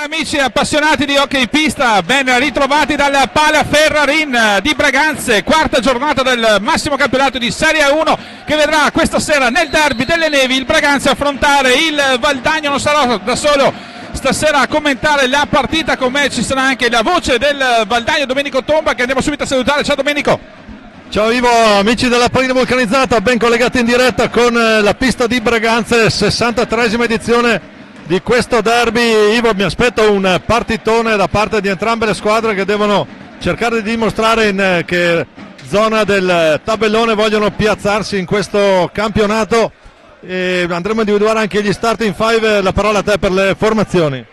Amici appassionati di hockey pista, ben ritrovati dalla Pala Ferrarin di Braganze, quarta giornata del massimo campionato di Serie 1 che vedrà questa sera nel derby delle Nevi il Braganze affrontare il Valdagno. Non sarò da solo stasera a commentare la partita, con me ci sarà anche la voce del Valdagno, Domenico Tomba, che andiamo subito a salutare. Ciao Domenico. Ciao Ivo, amici della Pallina Vulcanizzata, ben collegati in diretta con la pista di Braganze, 63esima edizione di questo derby. Ivo, mi aspetto un partitone da parte di entrambe le squadre che devono cercare di dimostrare in che zona del tabellone vogliono piazzarsi in questo campionato, e andremo a individuare anche gli starting five. La parola a te per le formazioni.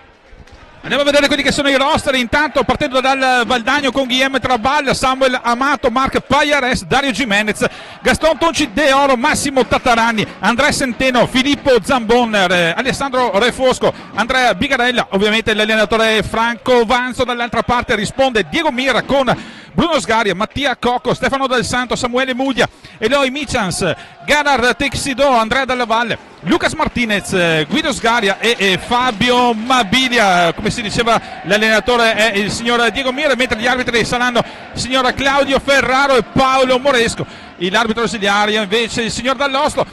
Andiamo a vedere quelli che sono i roster, intanto partendo dal Valdagno con Guillem Trabal, Samuel Amato, Marc Payares, Dario Jimenez, Gaston Tonci De Oro, Massimo Tattarani, Andrea Centeno, Filippo Zambonner, Alessandro Refosco, Andrea Bigarella, ovviamente l'allenatore Franco Vanzo. Dall'altra parte risponde Diego Mira con Bruno Sgaria, Mattia Cocco, Stefano Del Santo, Samuele Muglia, Eloy Michans, Ganar Texido, Andrea Dalla Valle, Lucas Martinez, Guido Sgaria e Fabio Mabilia. Come si diceva, l'allenatore è il signor Diego Mira, mentre gli arbitri saranno il signor Claudio Ferraro e Paolo Moresco. L'arbitro ausiliario invece il signor Dall'Oslo.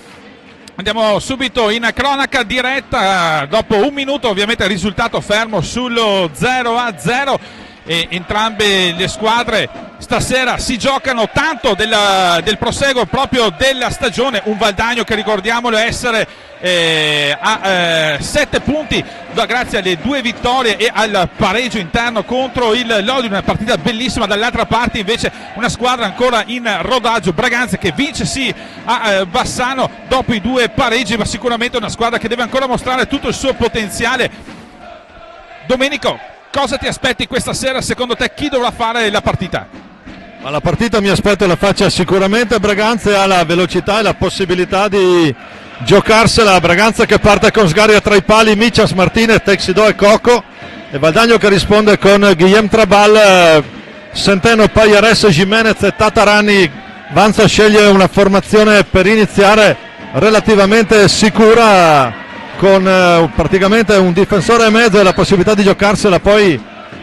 Andiamo subito in cronaca diretta, dopo un minuto ovviamente il risultato fermo sullo 0-0. E entrambe le squadre stasera si giocano tanto del proseguo proprio della stagione. Un Valdagno che, ricordiamolo, essere a 7 punti grazie alle 2 vittorie e al pareggio interno contro il Lodi, una partita bellissima. Dall'altra parte invece una squadra ancora in rodaggio, Braganze, che vince sì a Bassano dopo i 2 pareggi, ma sicuramente una squadra che deve ancora mostrare tutto il suo potenziale. Domenico, cosa ti aspetti questa sera? Secondo te chi dovrà fare la partita? Ma la partita mi aspetto la faccia sicuramente Braganze, ha la velocità e la possibilità di giocarsela. Braganze che parte con Sgaria tra i pali, Michas, Martinez, Texido e Cocco, e Valdagno che risponde con Guillem Trabal, Centeno, Payares, Jimenez e Tattarani. Vanza sceglie una formazione per iniziare relativamente sicura, con praticamente un difensore e mezzo e la possibilità di giocarsela poi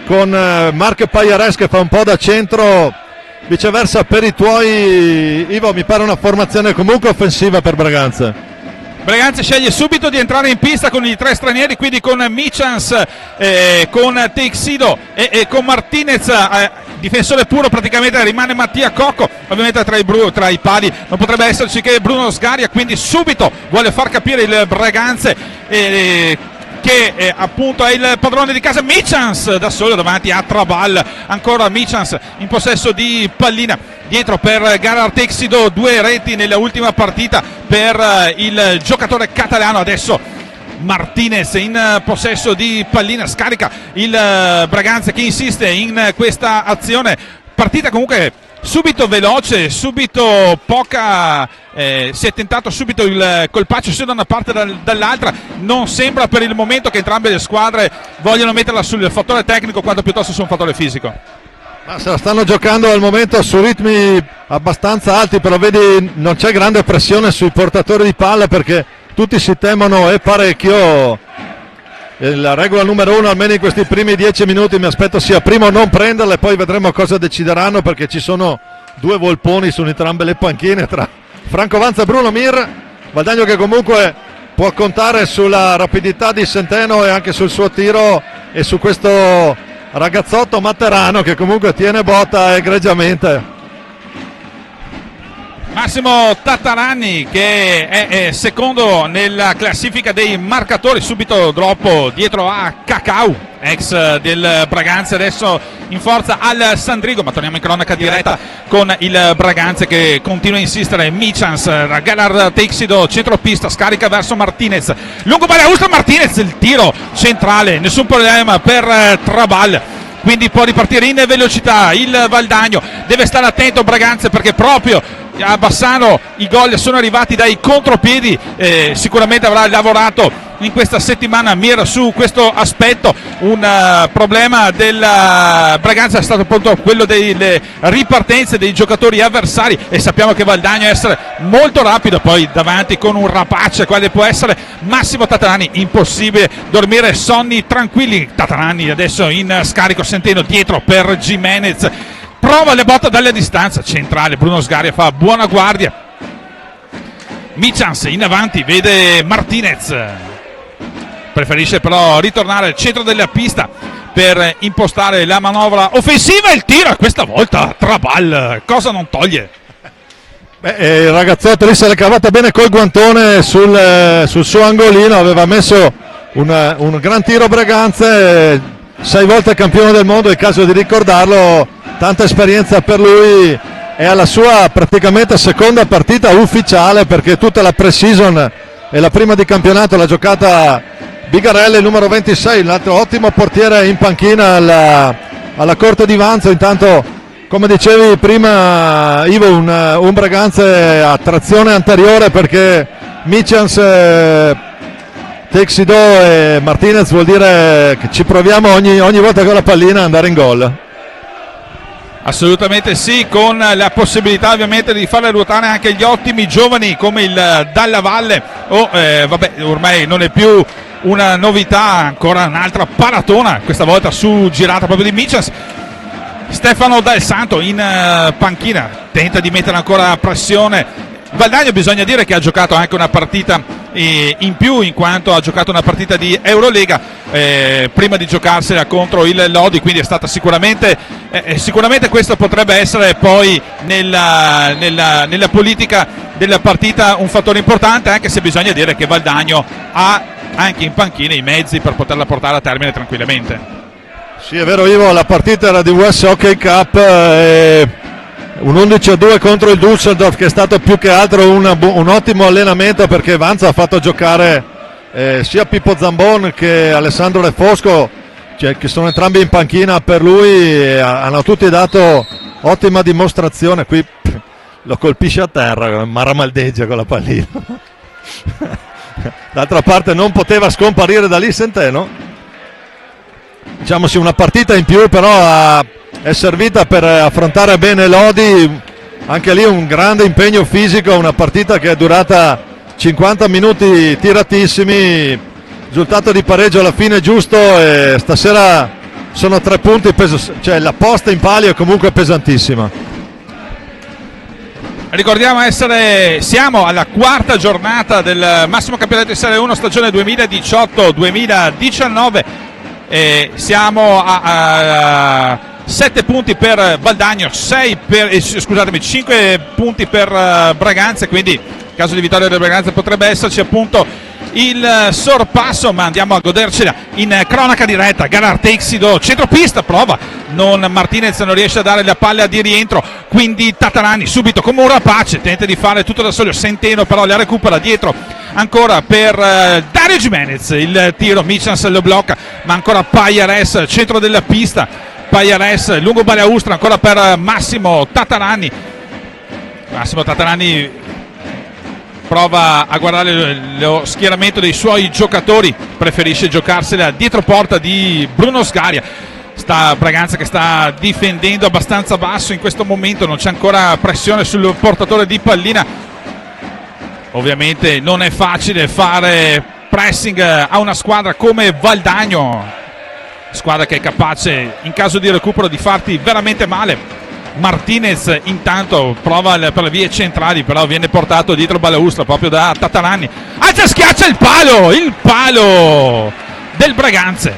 con Marc Payares che fa un po' da centro. Viceversa per i tuoi, Ivo, mi pare una formazione comunque offensiva per Braganze. Braganze sceglie subito di entrare in pista con i 3 stranieri, quindi con Michans, con Texido e con Martinez. Difensore puro praticamente rimane Mattia Cocco, ovviamente tra i pali non potrebbe esserci che Bruno Sgaria, quindi subito vuole far capire il Braganze che appunto è il padrone di casa. Michans da solo davanti a Trabal, ancora Michans in possesso di pallina, dietro per Ganar Texido, 2 reti nella ultima partita per il giocatore catalano. Adesso Martinez in possesso di pallina, scarica il Braganze che insiste in questa azione. Partita comunque subito veloce, subito poca, si è tentato subito il colpaccio sia da una parte che dall'altra. Non sembra per il momento che entrambe le squadre vogliono metterla sul fattore tecnico quanto piuttosto su un fattore fisico. Ma se la stanno giocando al momento su ritmi abbastanza alti, però vedi non c'è grande pressione sui portatori di palla perché tutti si temono e parecchio. La regola numero 1 almeno in questi primi 10 minuti mi aspetto sia primo non prenderle, poi vedremo cosa decideranno, perché ci sono 2 volponi su entrambe le panchine tra Franco Vanza e Bruno Mir. Valdagno che comunque può contare sulla rapidità di Centeno e anche sul suo tiro e su questo ragazzotto Matterano che comunque tiene botta egregiamente. Massimo Tattarani che è secondo nella classifica dei marcatori, subito dopo dietro a Cacau, ex del Braganze, adesso in forza al Sandrigo. Ma torniamo in cronaca diretta con il Braganze che continua a insistere. Michans, Ganar Texido, centropista, scarica verso Martinez, lungo Baleaustra, Martinez, il tiro centrale, nessun problema per Trabal, quindi può ripartire in velocità il Valdagno. Deve stare attento Braganze perché proprio a Bassano i gol sono arrivati dai contropiedi, sicuramente avrà lavorato in questa settimana mira su questo aspetto. Un problema della Braganza è stato appunto quello delle ripartenze dei giocatori avversari, e sappiamo che Valdagno è essere molto rapido, poi davanti con un rapace quale può essere Massimo Tatarani, impossibile dormire sonni tranquilli. Tatarani adesso in scarico Centeno dietro per Gimenez, prova le botte dalle distanze, centrale Bruno Sgaria fa buona guardia. Michans in avanti, vede Martinez, preferisce però ritornare al centro della pista per impostare la manovra offensiva. Il tiro, e questa volta Trabal cosa non toglie. Il ragazzotto lì se l'è cavata bene col guantone sul suo angolino, aveva messo un gran tiro Braganza, 6 volte campione del mondo, è il caso di ricordarlo, tanta esperienza per lui, è alla sua praticamente seconda partita ufficiale, perché tutta la pre-season e la prima di campionato l'ha giocata Bigarelli, il numero 26, un altro ottimo portiere in panchina alla Corte di Vanzo. Intanto, come dicevi prima Ivo, un Braganza a trazione anteriore, perché Michans, Texido e Martinez vuol dire che ci proviamo ogni volta con la pallina ad andare in gol. Assolutamente sì, con la possibilità ovviamente di fare ruotare anche gli ottimi giovani come il Dalla Valle ormai non è più una novità, ancora un'altra paratona, questa volta su girata proprio di Michans. Stefano Dal Santo in panchina tenta di mettere ancora pressione. Valdagno, bisogna dire che ha giocato anche una partita in più, in quanto ha giocato una partita di Eurolega prima di giocarsela contro il Lodi, quindi è stata sicuramente questo potrebbe essere poi nella politica della partita un fattore importante, anche se bisogna dire che Valdagno ha anche in panchina i mezzi per poterla portare a termine tranquillamente. Sì, è vero Ivo, la partita era di West Hockey Cup, un 11-2 contro il Düsseldorf, che è stato più che altro un ottimo allenamento, perché Vanza ha fatto giocare sia Pippo Zambon che Alessandro Le Fosco, che sono entrambi in panchina per lui, hanno tutti dato ottima dimostrazione. Qui lo colpisce a terra, maramaldeggia con la pallina. D'altra parte non poteva scomparire da lì Centeno. Diciamo sì, una partita in più, però è servita per affrontare bene Lodi, anche lì un grande impegno fisico, una partita che è durata 50 minuti tiratissimi, risultato di pareggio alla fine giusto, e stasera sono 3 punti, cioè la posta in palio è comunque pesantissima. Ricordiamo siamo alla quarta giornata del massimo campionato di Serie 1 stagione 2018-2019. Siamo a 7 punti per Valdagno, 5 punti per Braganza, quindi in caso di vittoria del Braganza potrebbe esserci appunto il sorpasso, ma andiamo a godercela in cronaca diretta. Gara Texido, centropista, prova, Martinez non riesce a dare la palla di rientro, quindi Tatarani subito come un rapace tenta di fare tutto da solo, Centeno però la recupera dietro ancora per Dario Gimenez, il tiro Michans lo blocca, ma ancora Pajares, centro della pista, Pajares lungo balaustra ancora per Massimo Tatarani prova a guardare lo schieramento dei suoi giocatori, preferisce giocarsela dietro porta di Bruno Sgaria. Braganza che sta difendendo abbastanza basso in questo momento, non c'è ancora pressione sul portatore di pallina. Ovviamente non è facile fare pressing a una squadra come Valdagno, squadra che è capace in caso di recupero di farti veramente male. Martinez intanto prova per le vie centrali, però viene portato dietro balaustra proprio da Tatarani, schiaccia il palo del Braganza,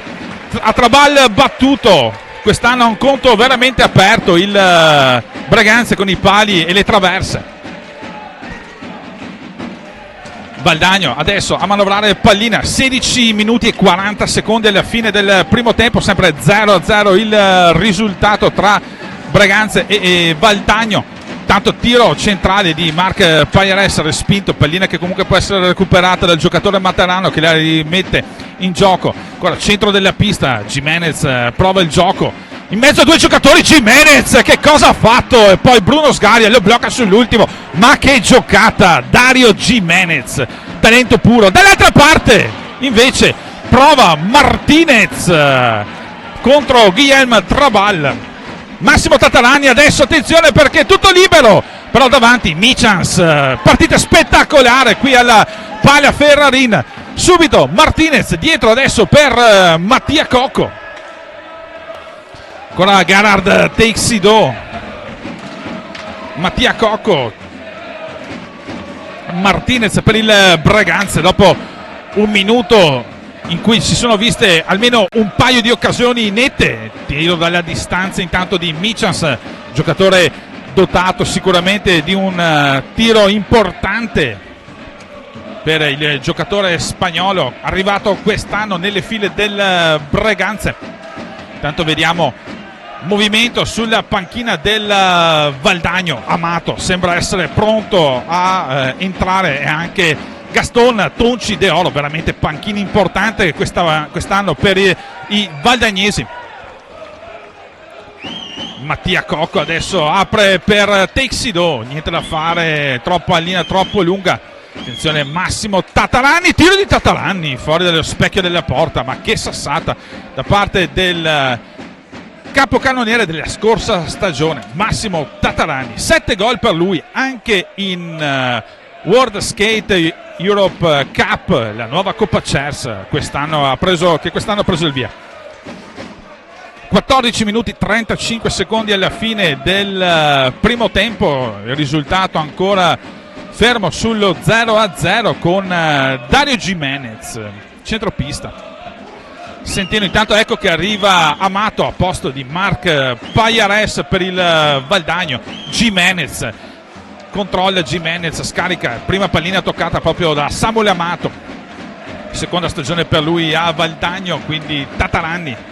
a Trabal battuto. Quest'anno ha un conto veramente aperto il Braganza con i pali e le traverse. Valdagno adesso a manovrare pallina, 16 minuti e 40 secondi alla fine del primo tempo, sempre 0-0 il risultato tra Braganza e Valdagno. Tanto tiro centrale di Marc Pajares respinto, pallina che comunque può essere recuperata dal giocatore Materano che la rimette in gioco. Ancora centro della pista, Gimenez prova il gioco in mezzo a 2 giocatori, Gimenez che cosa ha fatto, e poi Bruno Sgaria lo blocca sull'ultimo, ma che giocata Dario Gimenez, talento puro. Dall'altra parte invece prova Martinez contro Guillem Trabal. Massimo Tatarani adesso, attenzione perché è tutto libero, però davanti Michans, partita spettacolare qui alla Pala Ferrarin. Subito Martinez dietro adesso per Mattia Cocco, ancora Gerhard Teixidó, Mattia Cocco, Martinez per il Breganze. Dopo un minuto in cui si sono viste almeno un paio di occasioni nette, tiro dalla distanza intanto di Michans, giocatore dotato sicuramente di un tiro importante per il giocatore spagnolo, arrivato quest'anno nelle file del Breganze. Intanto vediamo movimento sulla panchina del Valdagno. Amato sembra essere pronto a entrare, e anche Gaston Tonci De Oro, veramente panchina importante quest'anno per i valdagnesi. Mattia Cocco adesso apre per Teixidó, niente da fare, troppa linea, troppo lunga. Attenzione Massimo Tatarani, tiro di Tatarani fuori dallo specchio della porta, ma che sassata da parte del capocannoniere della scorsa stagione, Massimo Tatarani. 7 gol per lui anche in World Skate Europe Cup, la nuova Coppa CERS che quest'anno ha preso il via. 14 minuti 35 secondi alla fine del primo tempo, il risultato ancora fermo sullo 0-0 con Dario Jimenez, centropista. Sentendo intanto, ecco che arriva Amato a posto di Marc Payares per il Valdagno. Jimenez controlla, Jimenez scarica, prima pallina toccata proprio da Samuel Amato, seconda stagione per lui a Valdagno, quindi Tatarani.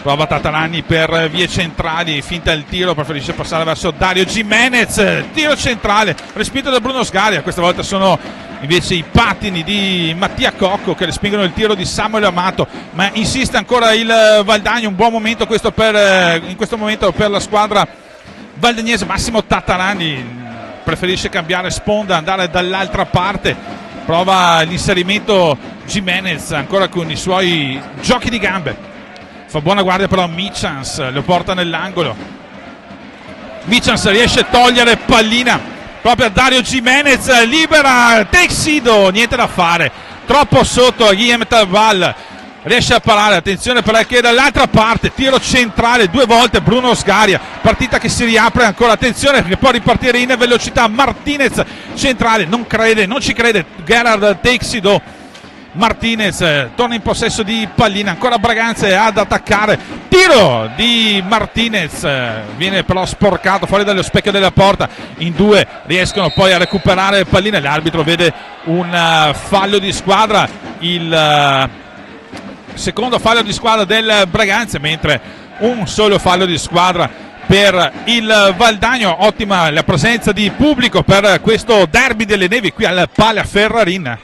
Prova Tatarani per vie centrali, finta il tiro, preferisce passare verso Dario Jimenez, tiro centrale, respinto da Bruno Sgaria. Questa volta sono invece i pattini di Mattia Cocco che respingono il tiro di Samuel Amato, ma insiste ancora il Valdagno. Un buon momento questo in questo momento per la squadra valdagnese. Massimo Tatarani preferisce cambiare sponda, andare dall'altra parte, prova l'inserimento Jimenez ancora con i suoi giochi di gambe. Fa buona guardia però Michans, lo porta nell'angolo. Michans riesce a togliere pallina proprio a Dario Jimenez, libera Teixidó, niente da fare, troppo sotto a Guillem Trabal, riesce a parare. Attenzione perché dall'altra parte tiro centrale, 2 volte Bruno Sgaria, partita che si riapre ancora. Attenzione che può ripartire in velocità Martinez, centrale, non ci crede Gerhard Teixidó. Martinez torna in possesso di pallina, ancora Breganze ad attaccare, tiro di Martinez, viene però sporcato fuori dallo specchio della porta. In 2 riescono poi a recuperare pallina, l'arbitro vede un fallo di squadra, il secondo fallo di squadra del Breganze, mentre un solo fallo di squadra per il Valdagno. Ottima la presenza di pubblico per questo derby delle nevi qui al Pala Ferrarin.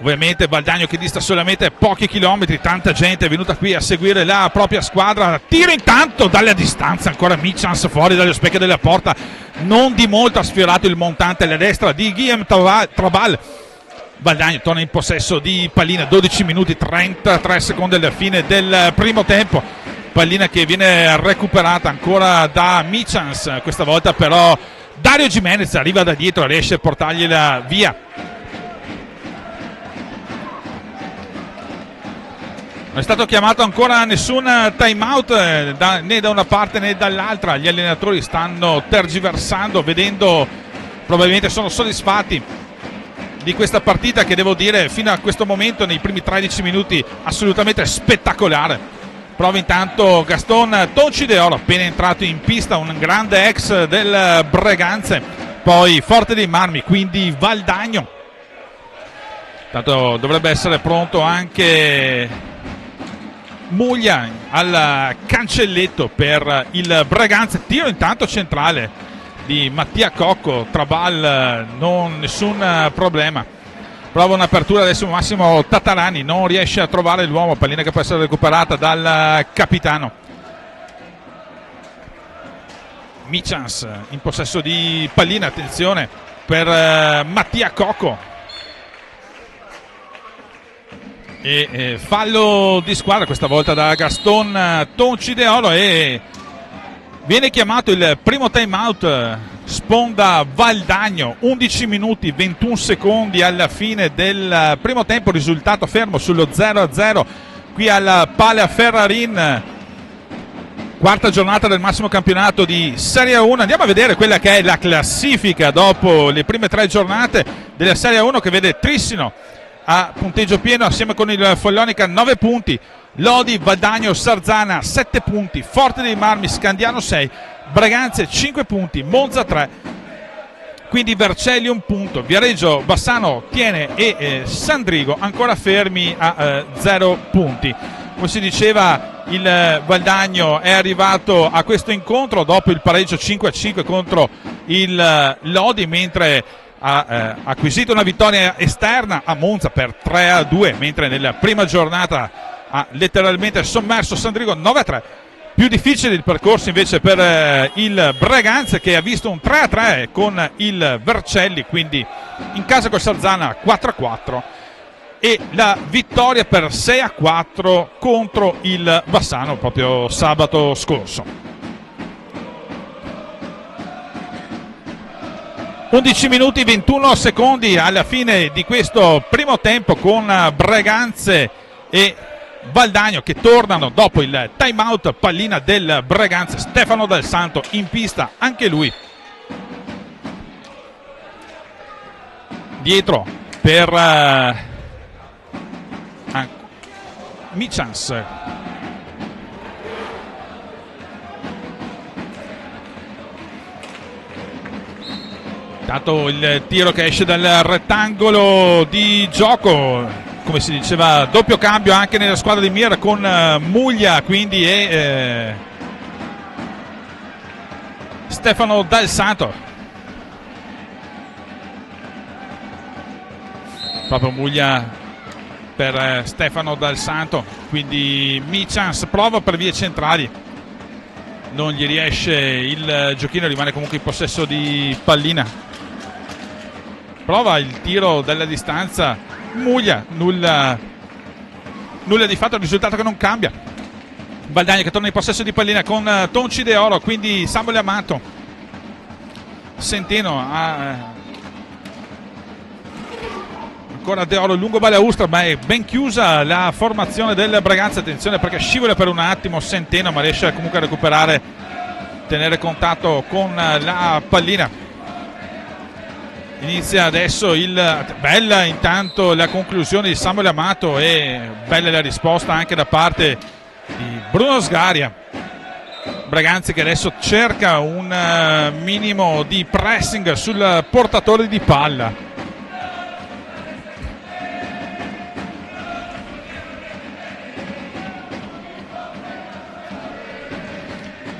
Ovviamente Valdagno che dista solamente pochi chilometri, tanta gente è venuta qui a seguire la propria squadra. Tiro intanto dalla distanza, ancora Michans fuori dallo specchio della porta, non di molto ha sfiorato il montante alla destra di Guillem Trabal. Valdagno torna in possesso di pallina, 12 minuti 33 secondi alla fine del primo tempo. Pallina che viene recuperata ancora da Michans, questa volta però Dario Jimenez arriva da dietro e riesce a portargliela via. Non è stato chiamato ancora nessun time out né da una parte né dall'altra. Gli allenatori stanno tergiversando, vedendo, probabilmente sono soddisfatti di questa partita che, devo dire, fino a questo momento nei primi 13 minuti assolutamente spettacolare. Prova intanto Gaston Tonci De Oro, appena entrato in pista, un grande ex del Breganze, poi Forte dei Marmi, quindi Valdagno. Tanto dovrebbe essere pronto anche Muglia al cancelletto per il Breganze. Tiro intanto centrale di Mattia Cocco, Trabal nessun problema, prova un'apertura adesso Massimo Tatarani, non riesce a trovare l'uomo, pallina che può essere recuperata dal capitano. Michans in possesso di pallina, attenzione per Mattia Cocco, e fallo di squadra questa volta da Gaston Tonci-Deolo, e viene chiamato il primo time out, sponda Valdagno. 11 minuti 21 secondi alla fine del primo tempo, risultato fermo sullo 0-0 qui al Pala Ferrarin, quarta giornata del massimo campionato di Serie 1. Andiamo a vedere quella che è la classifica dopo le prime 3 giornate della Serie 1, che vede Trissino a punteggio pieno assieme con il Follonica 9 punti, Lodi, Valdagno, Sarzana 7 punti, Forte dei Marmi, Scandiano 6, Braganza 5 punti, Monza 3, quindi Vercelli 1 punto, Viareggio, Bassano, Tiene e Sandrigo ancora fermi a 0 punti. Come si diceva, il Valdagno è arrivato a questo incontro dopo il pareggio 5-5 contro il Lodi, mentre ha acquisito una vittoria esterna a Monza per 3-2, mentre nella prima giornata ha letteralmente sommerso Sandrigo 9-3. Più difficile il percorso invece per il Braganza, che ha visto un 3-3 con il Vercelli, quindi in casa col Sarzana 4-4, e la vittoria per 6-4 contro il Bassano proprio sabato scorso. 11 minuti 21 secondi alla fine di questo primo tempo, con Braganze e Valdagno che tornano dopo il time out. Pallina del Braganza, Stefano Dal Santo in pista anche lui, dietro per Michans. Dato il tiro che esce dal rettangolo di gioco, come si diceva, doppio cambio anche nella squadra di Mira con Muglia, quindi è Stefano Dal Santo. Proprio Muglia per Stefano Dal Santo, quindi Michans prova per vie centrali, non gli riesce il giochino, rimane comunque in possesso di pallina. Prova il tiro dalla distanza Muglia, nulla di fatto, il risultato che non cambia. Valdagno che torna in possesso di pallina con Tonci-Deolo, quindi Samuele Amato. Centeno ancora Deolo lungo Balaustra, ma è ben chiusa la formazione del Braganza. Attenzione perché scivola per un attimo Centeno, ma riesce comunque a recuperare, tenere contatto con la pallina. Inizia adesso bella intanto la conclusione di Samuele Amato, e bella la risposta anche da parte di Bruno Sgaria. Braganza che adesso cerca un minimo di pressing sul portatore di palla.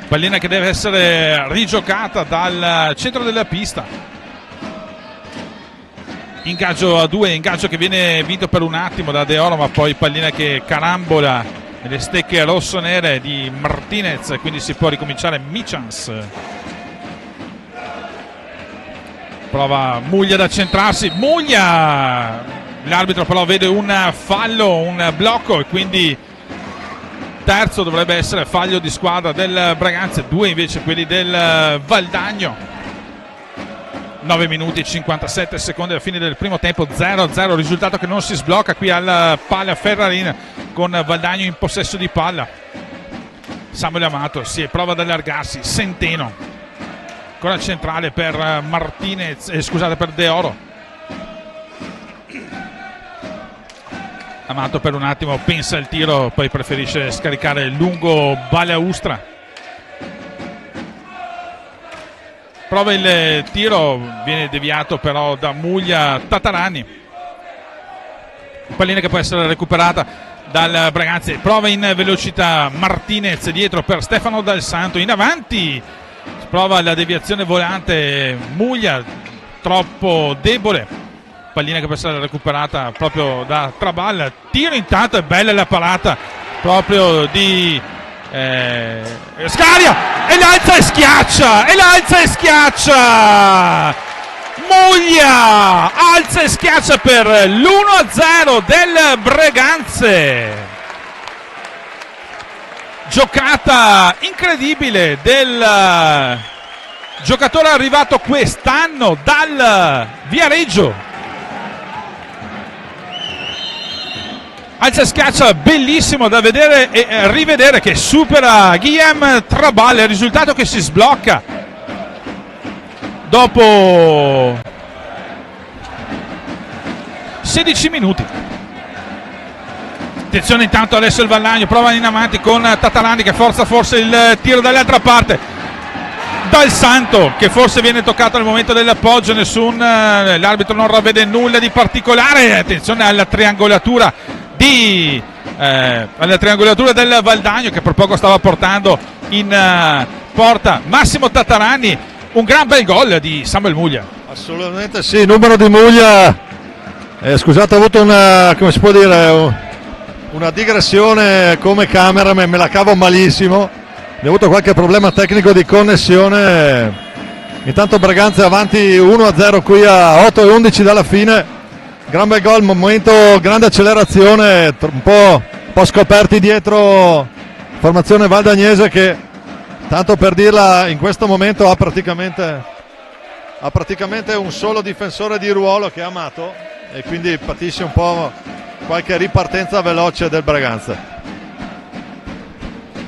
Pallina che deve essere rigiocata dal centro della pista. Ingaggio a 2, ingaggio che viene vinto per un attimo da Deolo, ma poi pallina che carambola nelle stecche rosso-nere di Martinez, quindi si può ricominciare. Michans prova Muglia ad accentrarsi, Muglia, l'arbitro però vede un fallo, un blocco, e quindi terzo dovrebbe essere fallo di squadra del Braganza, 2 invece quelli del Valdagno. 9 minuti e 57 secondi alla fine del primo tempo, 0-0, risultato che non si sblocca qui al Pala Ferrarin, con Valdagno in possesso di palla. Samuele Amato prova ad allargarsi, Centeno ancora centrale per Martinez, per Deolo. Amato per un attimo pensa al tiro, poi preferisce scaricare lungo Balaustra. Prova il tiro, viene deviato però da Muglia Tatarani. Pallina che può essere recuperata dal Braganza. Prova in velocità Martinez dietro per Stefano Dal Santo, in avanti. Prova la deviazione volante Muglia, troppo debole. Pallina che può essere recuperata proprio da Trabal. Tiro intanto, è bella la parata proprio di Scaria, e l'alza e schiaccia, Muglia alza e schiaccia per l'1-0 del Breganze. Giocata incredibile del giocatore arrivato quest'anno dal Viareggio. Alza e schiaccia bellissimo da vedere e rivedere, che supera Guillaume Trabal, il risultato che si sblocca dopo 16 minuti. Attenzione intanto adesso il Valdagno, prova in avanti con Tatarani che forza forse il tiro dall'altra parte. Dal Santo che forse viene toccato al momento dell'appoggio, l'arbitro non ravvede nulla di particolare. Attenzione alla triangolatura del Valdagno che per poco stava portando in porta Massimo Tatarani. Un gran bel gol di Samuel Muglia. Assolutamente sì, numero di Muglia. Scusate, ho avuto una, come si può dire, una digressione come camera, me la cavo malissimo. Ho avuto qualche problema tecnico di connessione. Intanto Breganze avanti 1-0 qui a 8:11 dalla fine. Gran bel gol, momento, grande accelerazione, un po' scoperti dietro formazione valdagnese che, tanto per dirla, in questo momento ha praticamente un solo difensore di ruolo che è Amato, e quindi patisce un po' qualche ripartenza veloce del Breganze.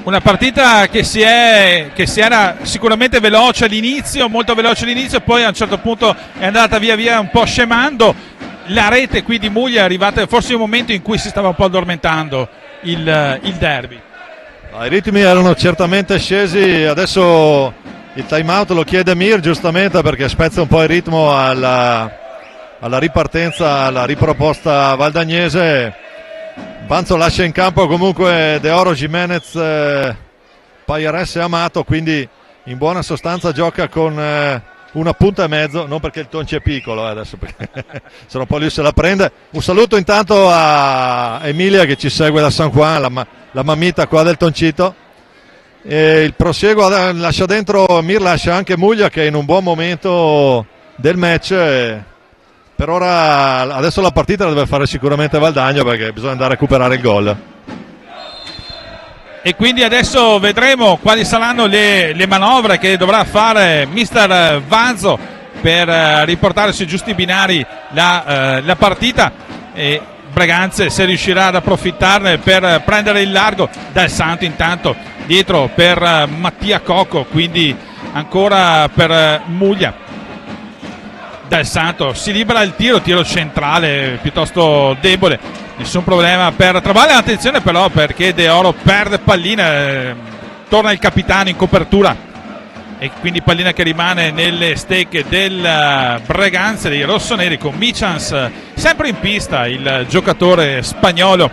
Una partita che si era sicuramente veloce all'inizio, molto veloce all'inizio, poi a un certo punto è andata via via un po' scemando. La rete qui di Muglia è arrivata forse in un momento in cui si stava un po' addormentando il derby. I ritmi erano certamente scesi, adesso il time out lo chiede Mir giustamente perché spezza un po' il ritmo alla ripartenza, alla riproposta valdagnese. Vanzo lascia in campo comunque De Oro, Jimenez, Pajares e Amato, quindi in buona sostanza gioca con una punta e mezzo, non perché il Tonci è piccolo adesso, perché se no poi lui se la prende. Un saluto intanto a Emilia che ci segue da San Juan, la mamita qua del Toncito. E il prosieguo lascia dentro, Mir lascia anche Muglia che è in un buon momento del match. Per ora adesso la partita la deve fare sicuramente Valdagno perché bisogna andare a recuperare il gol. E quindi adesso vedremo quali saranno le manovre che dovrà fare mister Vanzo per riportare sui giusti binari la partita, e Breganze se riuscirà ad approfittarne per prendere il largo. Dal Santo intanto dietro per Mattia Cocco, quindi ancora per Muglia. Dal Santo si libera il tiro centrale piuttosto debole, nessun problema per Trabale. Attenzione però perché De Oro perde pallina, torna il capitano in copertura e quindi pallina che rimane nelle stecche del Breganze, dei rossoneri, con Michans sempre in pista, il giocatore spagnolo.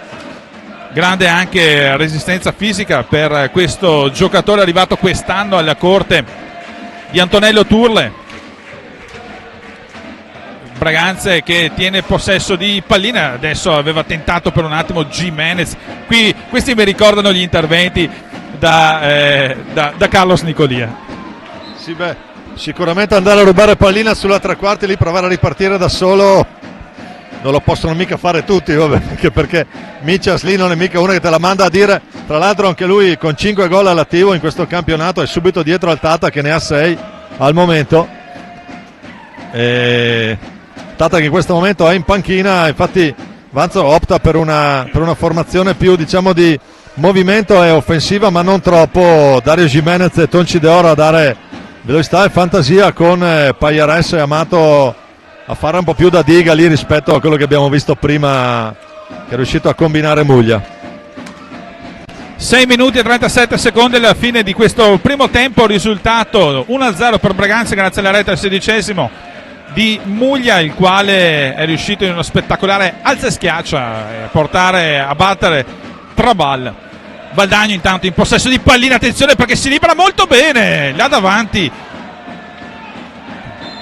Grande anche resistenza fisica per questo giocatore arrivato quest'anno alla corte di Antonello Turle. Breganze che tiene possesso di pallina, adesso aveva tentato per un attimo Jimenez. Qui questi mi ricordano gli interventi da Carlos Nicolia. Sì, beh, sicuramente andare a rubare pallina sulla tre quarti lì, provare a ripartire da solo non lo possono mica fare tutti, vabbè, anche perché Michas lì non è mica uno che te la manda a dire. Tra l'altro anche lui con 5 gol all'attivo in questo campionato è subito dietro al Tata che ne ha 6 al momento. Tata che in questo momento è in panchina, infatti Vanzo opta per una formazione più, diciamo, di movimento e offensiva, ma non troppo. Dario Jimenez e Tonci De Oro a dare velocità e fantasia, con Pajares e Amato a fare un po' più da diga lì rispetto a quello che abbiamo visto prima che è riuscito a combinare Muglia. 6 minuti e 37 secondi alla fine di questo primo tempo, risultato 1-0 per Breganze grazie alla rete al 16° di Muglia, il quale è riuscito in uno spettacolare alza e schiaccia a battere Trabal. Valdagno intanto in possesso di pallina, attenzione perché si libera molto bene là davanti,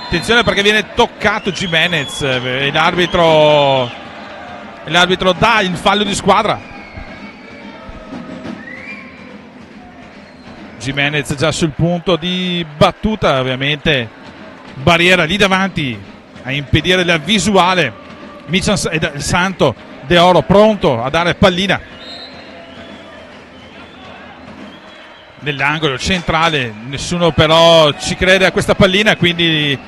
attenzione perché viene toccato Jimenez e l'arbitro dà il fallo di squadra. Jimenez già sul punto di battuta, ovviamente barriera lì davanti a impedire la visuale. Michels e Del Santo, De Oro pronto a dare pallina nell'angolo centrale, nessuno però ci crede a questa pallina, quindi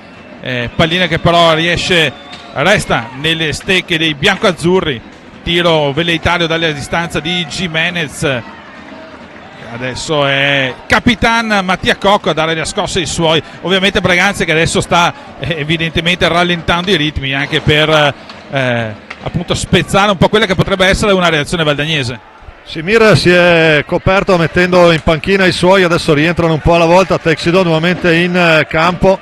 pallina che però resta nelle stecche dei biancoazzurri. Tiro velleitario dalla distanza di Gimenez. Adesso è Capitan Mattia Cocco a dare la scossa ai suoi. Ovviamente Braganza che adesso sta evidentemente rallentando i ritmi anche per appunto spezzare un po' quella che potrebbe essere una reazione valdagnese. Simir si è coperto mettendo in panchina i suoi, adesso rientrano un po' alla volta. Texidò nuovamente in campo,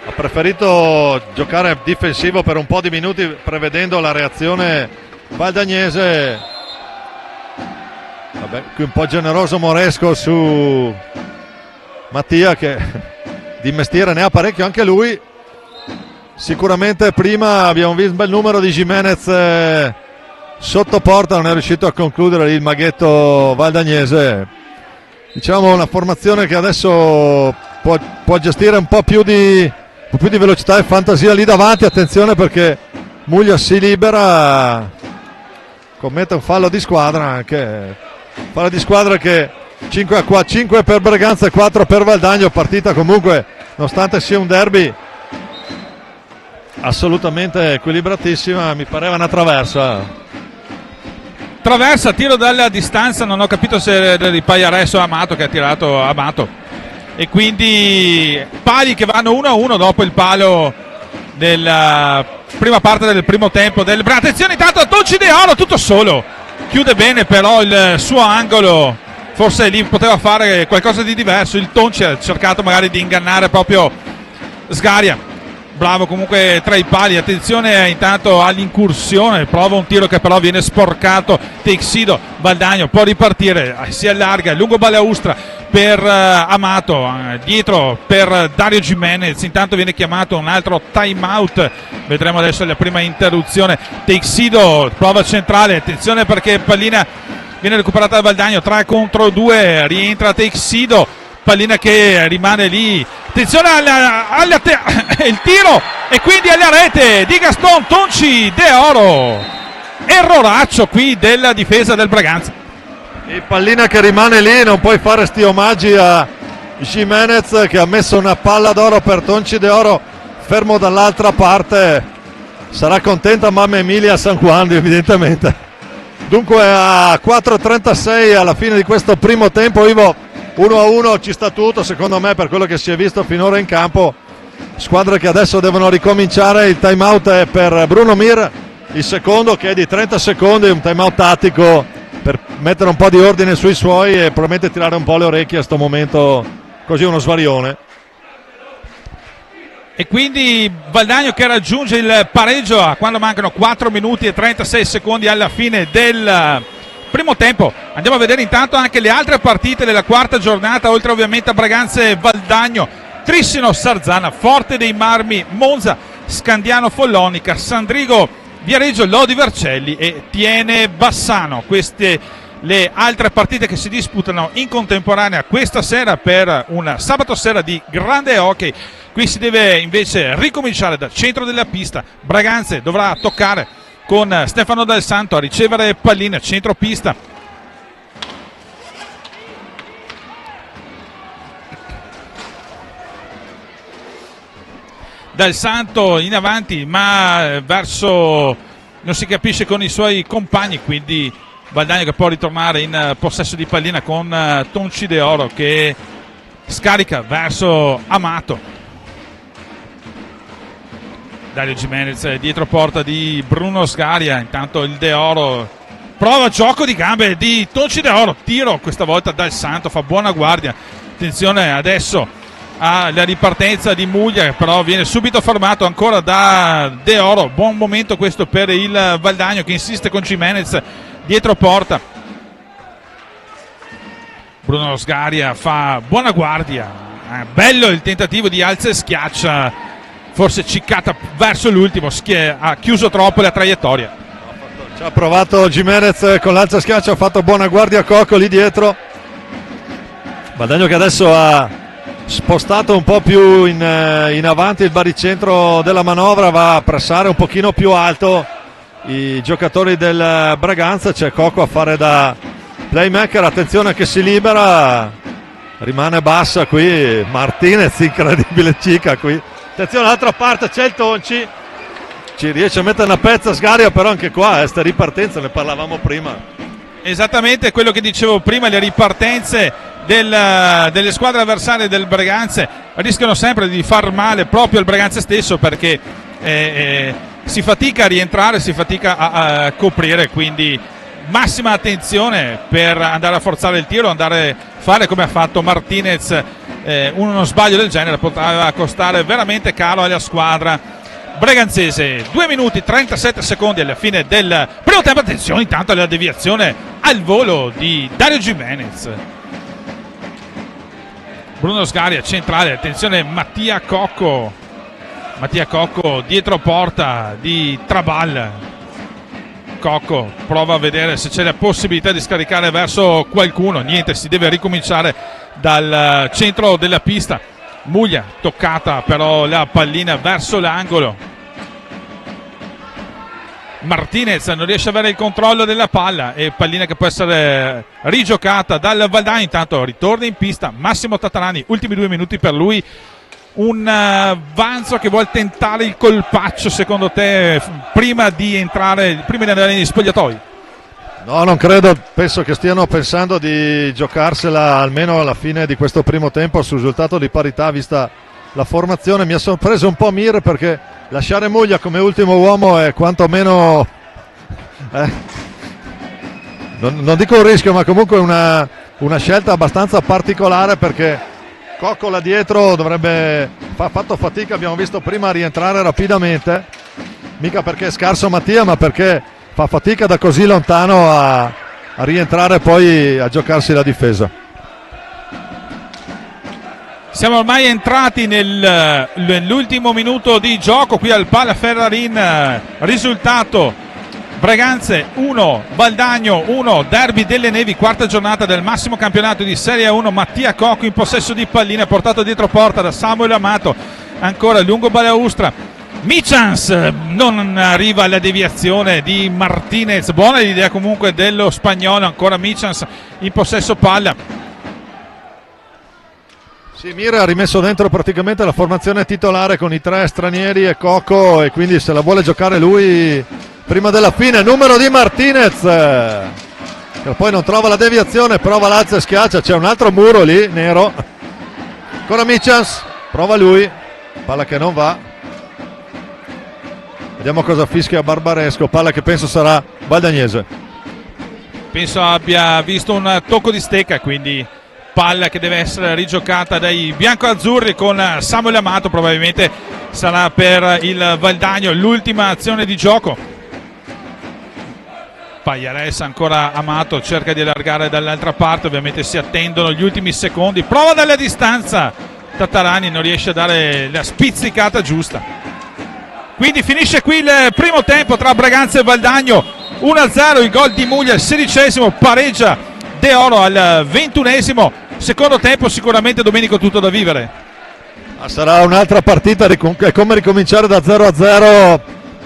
ha preferito giocare difensivo per un po' di minuti prevedendo la reazione valdagnese. Vabbè, qui un po' generoso Moresco su Mattia che di mestiere ne ha parecchio anche lui. Sicuramente prima abbiamo visto un bel numero di Gimenez sotto porta, non è riuscito a concludere il maghetto valdagnese. Diciamo una formazione che adesso può gestire un po' più di velocità e fantasia lì davanti. Attenzione perché Muglia si libera, commette un fallo di squadra anche. Fallo di squadra che 5 per Braganza e 4 per Valdagno. Partita comunque, nonostante sia un derby, assolutamente equilibratissima. Mi pareva una traversa, tiro dalla distanza, non ho capito se di Pagliares o Amato che ha tirato Amato, e quindi pali che vanno 1-1 dopo il palo della prima parte del primo tempo attenzione intanto a Tonci De Oro tutto solo, chiude bene però il suo angolo, forse lì poteva fare qualcosa di diverso. Il Tonci ha cercato magari di ingannare proprio Sgaria, bravo comunque tra i pali. Attenzione intanto all'incursione, prova un tiro che però viene sporcato. Texido, Valdagno può ripartire, si allarga, lungo balaustra per Amato, dietro per Dario Gimenez. Intanto viene chiamato un altro time out, vedremo adesso la prima interruzione. Texido prova centrale, attenzione perché pallina viene recuperata da Valdagno, 3 contro 2, rientra Texido, pallina che rimane lì. Attenzione il tiro e quindi alla rete di Gaston Tonci De Oro. Erroraccio qui della difesa del Braganza. E pallina che rimane lì, non puoi fare sti omaggi a Gimenez che ha messo una palla d'oro per Tonci De Oro fermo dall'altra parte. Sarà contenta mamma Emilia San Juan evidentemente. Dunque a 4:36 alla fine di questo primo tempo, Ivo, 1-1 ci sta tutto secondo me per quello che si è visto finora in campo. Squadre che adesso devono ricominciare. Il time out è per Bruno Mir, il secondo che è di 30 secondi, un time out tattico per mettere un po' di ordine sui suoi e probabilmente tirare un po' le orecchie a sto momento, così uno svarione. E quindi Valdagno che raggiunge il pareggio quando mancano 4 minuti e 36 secondi alla fine del primo tempo. Andiamo a vedere intanto anche le altre partite della quarta giornata, oltre ovviamente a Braganza e Valdagno. Trissino Sarzana, Forte dei Marmi, Monza, Scandiano Follonica, Sandrigo Viareggio, Lodi Vercelli e Tiene Bassano. Queste le altre partite che si disputano in contemporanea questa sera per un sabato sera di grande hockey. Qui si deve invece ricominciare dal centro della pista. Braganza dovrà toccare con Stefano Del Santo a ricevere pallina, centropista. Del Santo in avanti, ma verso non si capisce con i suoi compagni, quindi Valdagno che può ritornare in possesso di pallina con Tonci De Oro che scarica verso Amato. Dario Gimenez dietro porta di Bruno Sgaria, intanto il De Oro prova gioco di gambe di Tonci De Oro, tiro questa volta Del Santo, fa buona guardia. Attenzione adesso alla ripartenza di Muglia che però viene subito fermato ancora da De Oro. Buon momento questo per il Valdagno che insiste con Gimenez dietro porta. Bruno Sgaria fa buona guardia, bello il tentativo di alza e schiaccia, forse ciccata verso l'ultimo, ha chiuso troppo la traiettoria. Ci ha provato Gimenez con l'alza schiaccia, ha fatto buona guardia a Cocco lì dietro. Valdagno che adesso ha spostato un po' più in avanti il baricentro della manovra, va a pressare un pochino più alto i giocatori del Braganza. C'è Coco a fare da playmaker, attenzione che si libera, rimane bassa qui Martinez, incredibile cica qui, attenzione dall'altra parte c'è il Tonci, ci riesce a mettere una pezza Sgaria, però anche qua sta ripartenza, ne parlavamo prima. Esattamente quello che dicevo prima, le ripartenze delle squadre avversarie del Braganza rischiano sempre di far male proprio al Braganza stesso, perché si fatica a rientrare, si fatica a coprire, quindi massima attenzione per andare a forzare il tiro, andare a fare come ha fatto Martinez. Uno sbaglio del genere poteva costare veramente caro alla squadra braganzese. 2 minuti 37 secondi alla fine del primo tempo. Attenzione intanto alla deviazione al volo di Dario Jimenez. Bruno Sgaria centrale, attenzione Mattia Cocco dietro porta di Trabal. Cocco prova a vedere se c'è la possibilità di scaricare verso qualcuno, niente, si deve ricominciare dal centro della pista. Muglia toccata però la pallina verso l'angolo, Martinez non riesce ad avere il controllo della palla e pallina che può essere rigiocata dal Valdani. Intanto ritorna in pista Massimo Tatarani, ultimi 2 minuti per lui. Un Vanzo che vuole tentare il colpaccio, secondo te, prima di andare negli spogliatoi? No, non credo, penso che stiano pensando di giocarsela almeno alla fine di questo primo tempo sul risultato di parità, vista la formazione. Mi ha sorpreso un po' Mir, perché lasciare Muglia come ultimo uomo è quantomeno non dico un rischio, ma comunque una scelta abbastanza particolare, perché Cocco là dietro dovrebbe fatto fatica, abbiamo visto prima, a rientrare rapidamente, mica perché è scarso Mattia, ma perché fa fatica da così lontano a rientrare poi a giocarsi la difesa. Siamo ormai entrati nell'ultimo minuto di gioco qui al Pala Ferrarin. Risultato: Braganza 1, Valdagno 1, Derby delle Nevi, quarta giornata del massimo campionato di Serie 1. Mattia Cocco in possesso di pallina, portato dietro porta da Samuel Amato, ancora lungo balaustra. Michans non arriva alla deviazione di Martinez, buona l'idea comunque dello spagnolo, ancora Michans in possesso palla. Sì, Mira ha rimesso dentro praticamente la formazione titolare con i 3 stranieri e Cocco, e quindi se la vuole giocare lui prima della fine. Numero di Martinez, che poi non trova la deviazione, prova l'alza e schiaccia, c'è un altro muro lì nero. Ancora Michans, prova lui, palla che non va. Vediamo cosa fischia Barbaresco, palla che penso sarà valdagnese. Penso abbia visto un tocco di stecca, quindi palla che deve essere rigiocata dai biancoazzurri con Samuel Amato, probabilmente sarà per il Valdagno l'ultima azione di gioco. Pagliares, ancora Amato, cerca di allargare dall'altra parte, ovviamente si attendono gli ultimi secondi, prova dalla distanza, Tatarani non riesce a dare la spizzicata giusta. Quindi finisce qui il primo tempo tra Braganza e Valdagno, 1-0 il gol di Muglia al 16esimo, pareggia De Oro al 21esimo. Secondo tempo sicuramente, Domenico, tutto da vivere. Sarà un'altra partita, è come ricominciare da 0-0.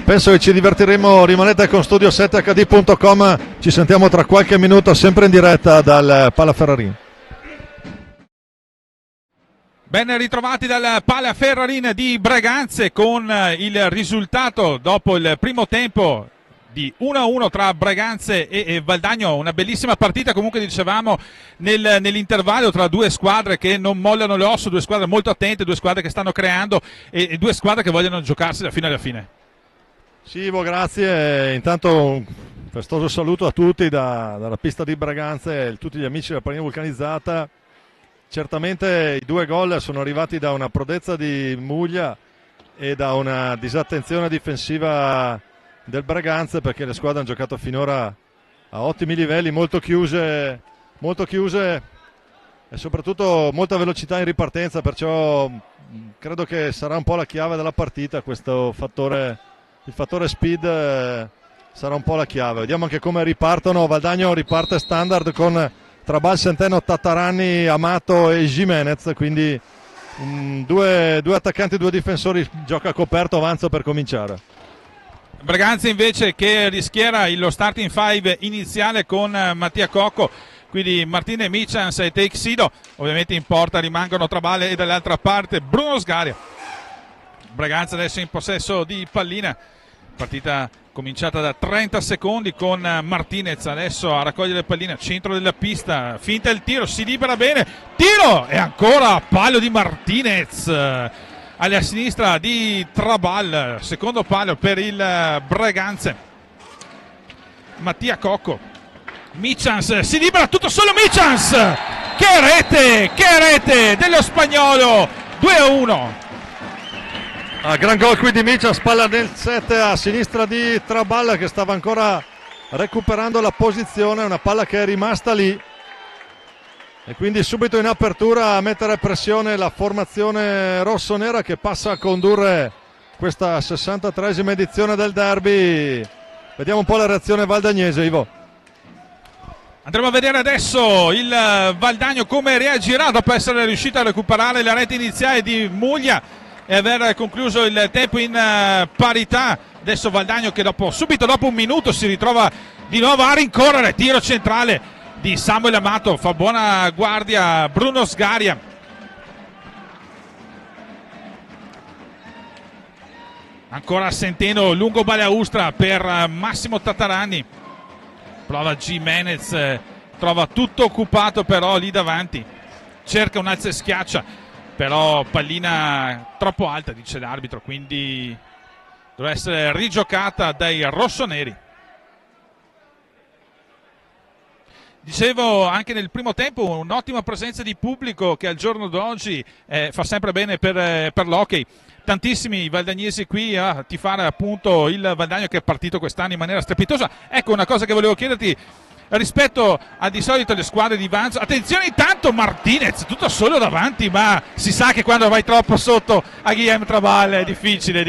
Penso che ci divertiremo. Rimanete con studio7hd.com, ci sentiamo tra qualche minuto sempre in diretta dal Pala Ferrarin. Ben ritrovati dal Pala Ferrarin di Braganza, con il risultato dopo il primo tempo di 1-1 tra Braganza e Valdagno. Una bellissima partita, comunque dicevamo nell'intervallo, tra due squadre che non mollano le ossa, due squadre molto attente, due squadre che stanno creando e due squadre che vogliono giocarsi da fine alla fine. Sì, Ivo, grazie. Intanto un festoso saluto a tutti dalla pista di Braganza e a tutti gli amici della Pallina Vulcanizzata. Certamente i 2 gol sono arrivati da una prodezza di Muglia e da una disattenzione difensiva del Braganza, perché le squadre hanno giocato finora a ottimi livelli, molto chiuse e soprattutto molta velocità in ripartenza, perciò credo che sarà un po' la chiave della partita questo fattore, il fattore speed sarà un po' la chiave. Vediamo anche come ripartono. Valdagno riparte standard con Trabal, Centeno, Tatarani, Amato e Jimenez, quindi due attaccanti, due difensori, gioca coperto, avanza per cominciare. Braganza invece che rischiera lo starting five iniziale con Mattia Cocco, quindi Martine Michans e Teixido. Ovviamente in porta rimangono Trabal e dall'altra parte Bruno Sgaria. Braganza adesso in possesso di pallina, partita cominciata da 30 secondi con Martinez adesso a raccogliere pallina, centro della pista, finta il tiro, si libera bene, tiro e ancora palo di Martinez alla sinistra di Trabal, secondo palo per il Braganza. Mattia Cocco, Michans si libera tutto solo Michans, che rete dello spagnolo, 2-1. Gran gol qui di Michans, palla nel 7 a sinistra di Trabal che stava ancora recuperando la posizione, una palla che è rimasta lì e quindi subito in apertura a mettere pressione la formazione rossonera che passa a condurre questa 63esima edizione del derby. Vediamo un po' la reazione valdagnese, Ivo. Andremo a vedere adesso il Valdagno come reagirà dopo essere riuscito a recuperare la rete iniziale di Muglia e aver concluso il tempo in parità. Adesso Valdagno che subito dopo un minuto si ritrova di nuovo a rincorrere, tiro centrale di Samuel Amato, fa buona guardia Bruno Sgaria. Ancora Centeno, lungo balaustra per Massimo Tatarani, prova Gimenez, trova tutto occupato però lì davanti, cerca un alza e schiaccia, però pallina troppo alta dice l'arbitro, quindi dovrà essere rigiocata dai rossoneri. Dicevo anche nel primo tempo un'ottima presenza di pubblico che al giorno d'oggi fa sempre bene per l'hockey. Tantissimi valdagnesi qui a tifare appunto il Valdagno che è partito quest'anno in maniera strepitosa. Ecco una cosa che volevo chiederti rispetto a di solito le squadre di Vanzo. Attenzione intanto Martinez tutto solo davanti, ma si sa che quando vai troppo sotto a Guillaume Trabal è difficile.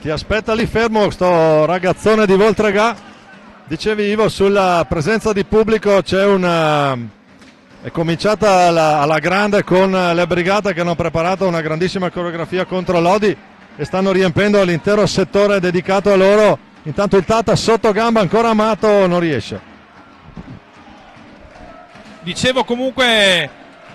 Ti aspetta lì fermo sto ragazzone di Voltregà. Dicevi Ivo, sulla presenza di pubblico è cominciata alla grande con le brigate che hanno preparato una grandissima coreografia contro Lodi e stanno riempendo l'intero settore dedicato a loro. Intanto il Tata sotto gamba, ancora Amato non riesce. Dicevo comunque,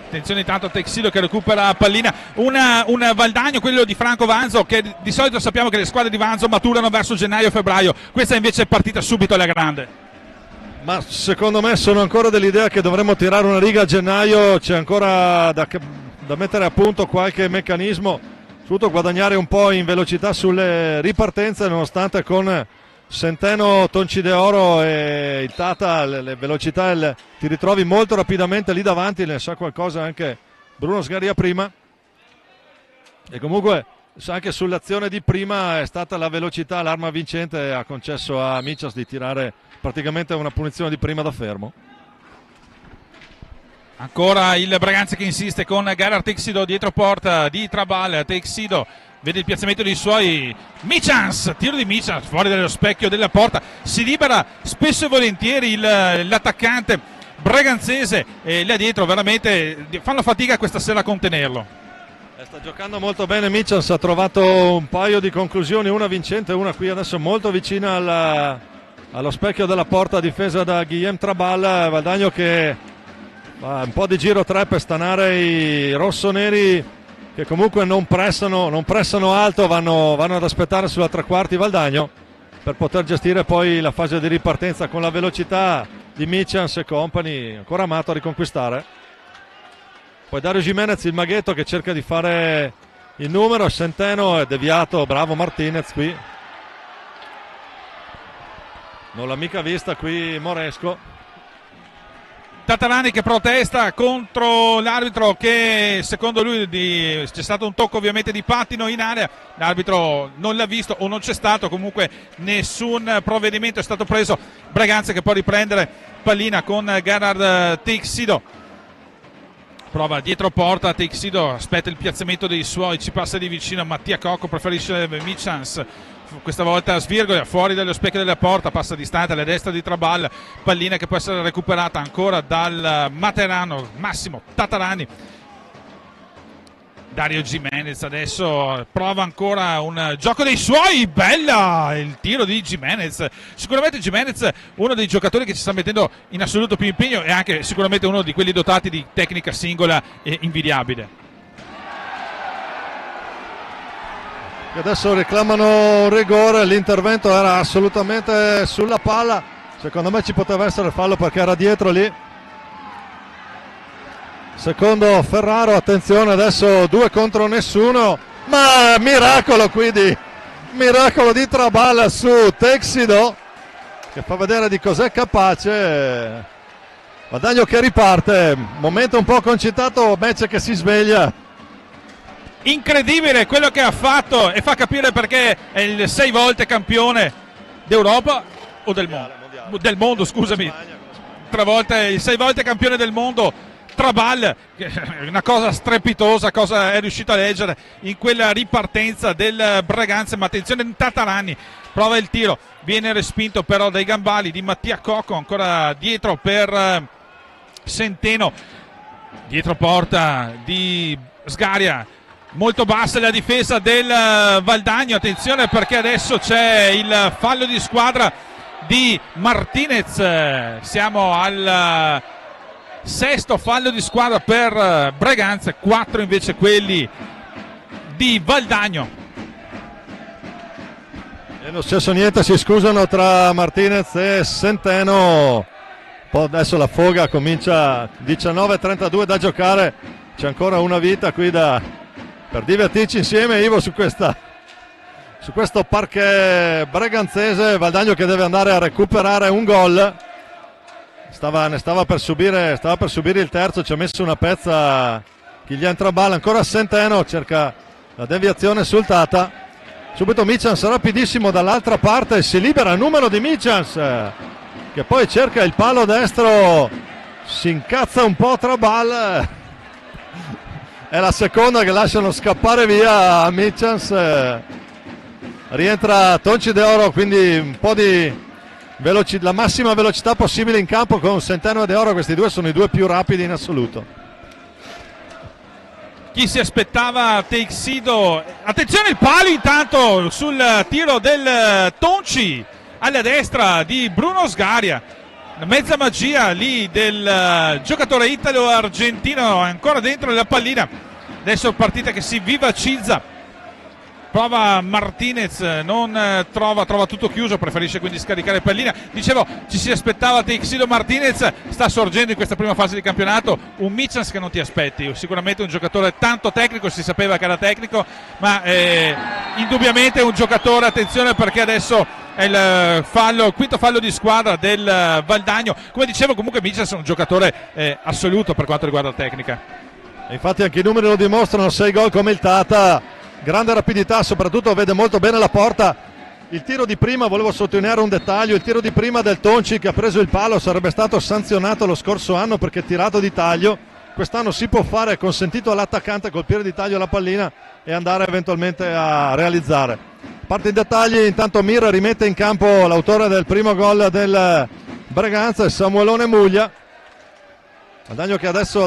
attenzione intanto a Teixido che recupera pallina, un Valdagno, quello di Franco Vanzo, che di solito sappiamo che le squadre di Vanzo maturano verso gennaio-febbraio, questa invece è partita subito alla grande. Ma secondo me sono ancora dell'idea che dovremmo tirare una riga a gennaio, c'è ancora da mettere a punto qualche meccanismo, soprattutto guadagnare un po' in velocità sulle ripartenze, nonostante con Centeno, Tonci de Oro e il Tata le velocità ti ritrovi molto rapidamente lì davanti, ne sa qualcosa anche Bruno Sgaria prima, e comunque anche sull'azione di prima è stata la velocità l'arma vincente, ha concesso a Michas di tirare praticamente una punizione di prima da fermo. Ancora il Braganza che insiste con Gerard Teixido dietro porta di Trabal. Teixido vede il piazzamento dei suoi, Michans, tiro di Michans fuori dallo specchio della porta, si libera spesso e volentieri l'attaccante braganzese e là dietro veramente fanno fatica questa sera a contenerlo. Sta giocando molto bene Michans, ha trovato un paio di conclusioni, una vincente, una qui adesso molto vicina allo specchio della porta difesa da Guillaume Trabal. Valdagno che fa un po' di giro 3 per stanare i rossoneri che comunque non pressano alto, vanno ad aspettare sulla tre quarti Valdagno per poter gestire poi la fase di ripartenza con la velocità di Michans e compagni. Ancora Amato a riconquistare, poi Dario Gimenez, il maghetto che cerca di fare il numero, Centeno è deviato, bravo Martinez qui, non l'ha mica vista qui Moresco. Tatarani che protesta contro l'arbitro che secondo lui c'è stato un tocco ovviamente di pattino in area, l'arbitro non l'ha visto o non c'è stato, comunque nessun provvedimento è stato preso. Braganza che può riprendere pallina con Gerard Teixido, prova dietro porta, Teixido aspetta il piazzamento dei suoi, ci passa di vicino Mattia Cocco, preferisce Michans, questa volta svirgola fuori dallo specchio della porta, passa distante alla destra di Trabal, pallina che può essere recuperata ancora dal materano Massimo Tatarani. Dario Gimenez adesso prova ancora un gioco dei suoi, bella il tiro di Gimenez. Sicuramente Gimenez uno dei giocatori che ci sta mettendo in assoluto più impegno e anche sicuramente uno di quelli dotati di tecnica singola e invidiabile. Adesso reclamano rigore, l'intervento era assolutamente sulla palla, secondo me ci poteva essere fallo perché era dietro lì. Secondo Ferraro, attenzione adesso 2 contro nessuno, ma miracolo di Trabal su Texido che fa vedere di cos'è capace. Guadagno che riparte, momento un po' concitato, Mece che si sveglia. Incredibile quello che ha fatto e fa capire perché è il 6 volte campione d'Europa o del mondo, del mondo scusami, 3 volte il 6 volte campione del mondo. Trabal, una cosa strepitosa, cosa è riuscito a leggere in quella ripartenza del Breganze, ma attenzione Tatarani, prova il tiro, viene respinto però dai gambali di Mattia Cocco, ancora dietro per Centeno, dietro porta di Sgaria, molto bassa la difesa del Valdagno, attenzione perché adesso c'è il fallo di squadra di Martinez, siamo al 6° fallo di squadra per Breganze, 4 invece quelli di Valdagno. E non successo niente, si scusano tra Martinez e Centeno. Poi adesso la foga comincia, 19:32 da giocare, c'è ancora una vita qui per divertirci insieme, Ivo, su questo parquet breganzese. Valdagno che deve andare a recuperare un gol. Stava per subire il terzo, ci ha messo una pezza Kylian Trabal, ancora Centeno, cerca la deviazione sul Tata, subito Michans rapidissimo dall'altra parte, si libera il numero di Michans che poi cerca il palo destro, si incazza un po' Trabal, è la seconda che lasciano scappare via a Michans, rientra Tonci De Oro, quindi un po' di la massima velocità possibile in campo con Centeno e De Oro, questi due sono i 2 più rapidi in assoluto. Chi si aspettava Teixido, attenzione il palo intanto sul tiro del Tonci alla destra di Bruno Sgaria, mezza magia lì del giocatore italo-argentino, ancora dentro la pallina, adesso partita che si vivacizza. Prova Martinez, non trova tutto chiuso, preferisce quindi scaricare pallina. Dicevo, ci si aspettava Teixido Martinez, sta sorgendo in questa prima fase di campionato un Michans che non ti aspetti, sicuramente un giocatore tanto tecnico, si sapeva che era tecnico, ma indubbiamente un giocatore, attenzione perché adesso è il 5° fallo di squadra del Valdagno. Come dicevo, comunque Michans è un giocatore assoluto per quanto riguarda la tecnica. E infatti anche i numeri lo dimostrano, 6 gol come il Tata, grande rapidità, soprattutto vede molto bene la porta. Il tiro di prima, volevo sottolineare un dettaglio, il tiro di prima del Tonci che ha preso il palo sarebbe stato sanzionato lo scorso anno perché tirato di taglio, quest'anno si può fare, è consentito all'attaccante colpire di taglio la pallina e andare eventualmente a realizzare. Parte in dettagli, intanto Mir rimette in campo l'autore del primo gol del Breganze, Samuelone Muglia. Guadagno che adesso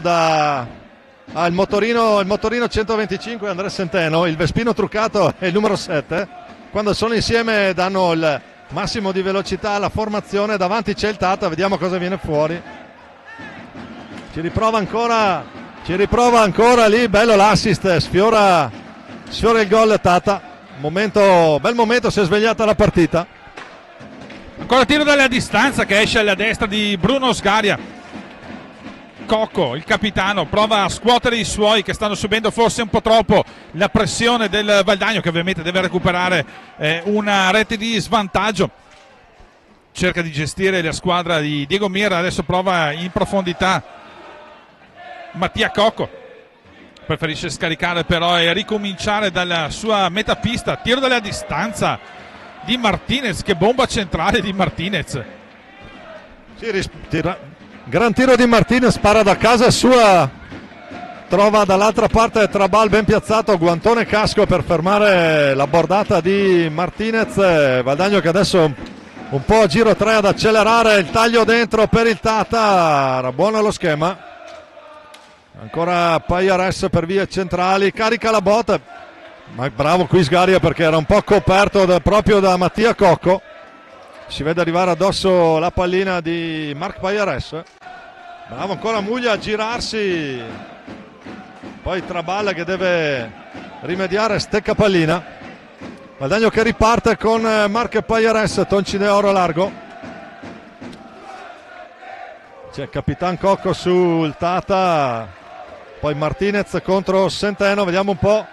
il motorino 125 Andrea Centeno, il Vespino truccato è il numero 7, quando sono insieme danno il massimo di velocità alla formazione. Davanti c'è il Tata, vediamo cosa viene fuori, ci riprova ancora lì, bello l'assist, sfiora il gol Tata, bel momento, si è svegliata la partita. Ancora tiro dalla distanza che esce alla destra di Bruno Sgaria. Cocco, il capitano, prova a scuotere i suoi che stanno subendo forse un po' troppo la pressione del Valdagno, che ovviamente deve recuperare una rete di svantaggio. Cerca di gestire la squadra di Diego Mira, adesso prova in profondità Mattia Cocco, preferisce scaricare però e ricominciare dalla sua metapista. Tiro dalla distanza di Martinez, che bomba centrale di Martinez. Gran tiro di Martinez, spara da casa sua, trova dall'altra parte Trabal ben piazzato, guantone casco per fermare la bordata di Martinez. Valdagno che adesso un po' a giro 3 ad accelerare, il taglio dentro per il Tata, era buono lo schema. Ancora Pajares per vie centrali, carica la botta, ma bravo qui Sgaria perché era un po' coperto proprio da Mattia Cocco. Si vede arrivare addosso la pallina di Marc Pajares. Bravo ancora Muglia a girarsi, poi Traballa che deve rimediare, stecca pallina. Valdagno che riparte con Marc Pajares, Tonci De Oro largo. C'è Capitan Cocco sul Tata, poi Martinez contro Centeno. Vediamo un po'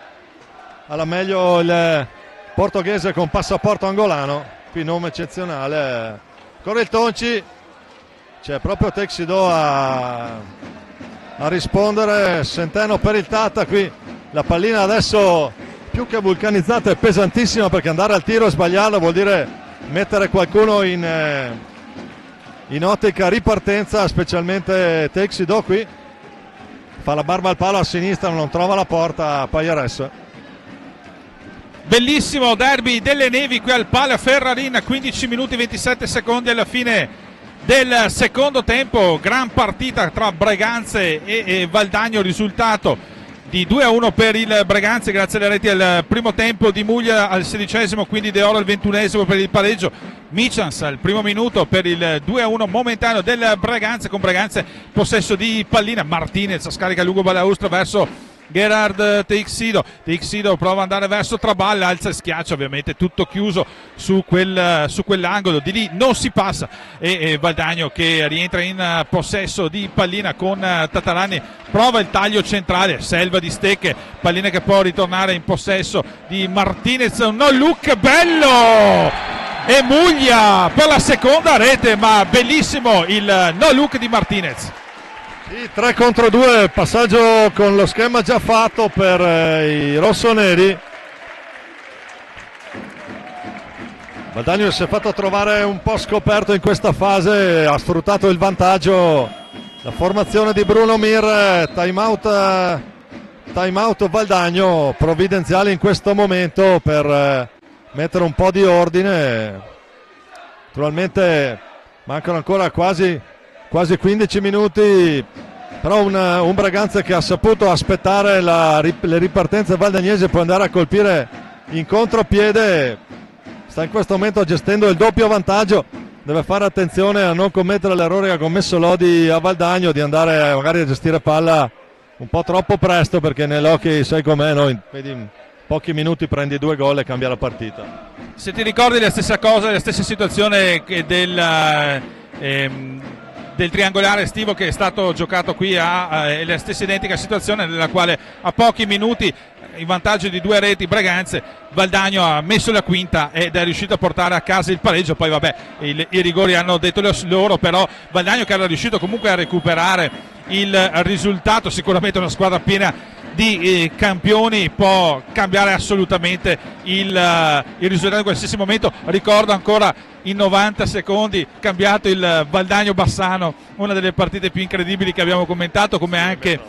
alla meglio il portoghese con passaporto angolano, qui nome eccezionale. Ancora il Tonci, c'è proprio Texido a rispondere. Centeno per il Tata, qui la pallina adesso più che vulcanizzata è pesantissima, perché andare al tiro e sbagliarlo vuol dire mettere qualcuno in ottica ripartenza, specialmente Texido. Qui fa la barba al palo a sinistra, non trova la porta Pajares. Bellissimo derby delle nevi qui al Pala Ferrarin, 15 minuti e 27 secondi alla fine del secondo tempo. Gran partita tra Breganze e Valdagno, risultato di 2-1 per il Breganze grazie alle reti al primo tempo di Muglia al 16esimo, quindi De Oro al 21esimo per il pareggio, Michans al primo minuto per il 2-1 momentaneo del Breganze, con Breganze possesso di pallina. Martinez scarica lungo balaustra verso Gerard Teixido prova ad andare verso Traballa, alza e schiaccia, ovviamente tutto chiuso su quell'angolo, di lì non si passa, e Valdagno che rientra in possesso di pallina con Tatarani, prova il taglio centrale, selva di stecche, pallina che può ritornare in possesso di Martinez, un no look bello e Muglia per la seconda rete, ma bellissimo il no look di Martinez. Sì, 3 contro 2, passaggio con lo schema già fatto per i rossoneri. Valdagno si è fatto trovare un po' scoperto in questa fase, ha sfruttato il vantaggio la formazione di Bruno Mir. Time out Valdagno, provvidenziale in questo momento per mettere un po' di ordine. Naturalmente mancano ancora quasi 15 minuti, però un Braganza che ha saputo aspettare le ripartenze valdagnesi, può andare a colpire in contropiede, sta in questo momento gestendo il doppio vantaggio, deve fare attenzione a non commettere l'errore che ha commesso Lodi a Valdagno, di andare magari a gestire palla un po' troppo presto, perché nell'hockey sai com'è, no? Vedi, in pochi minuti prendi 2 gol e cambia la partita. Se ti ricordi la stessa cosa, la stessa situazione che del triangolare estivo che è stato giocato qui, è la stessa identica situazione nella quale a pochi minuti, in vantaggio di 2 reti Breganze, Valdagno ha messo la quinta ed è riuscito a portare a casa il pareggio. Poi vabbè, i rigori hanno detto loro, però Valdagno che era riuscito comunque a recuperare il risultato. Sicuramente una squadra piena di campioni può cambiare assolutamente il risultato in qualsiasi momento. Ricordo ancora in 90 secondi cambiato il Valdagno-Bassano, una delle partite più incredibili che abbiamo commentato, come anche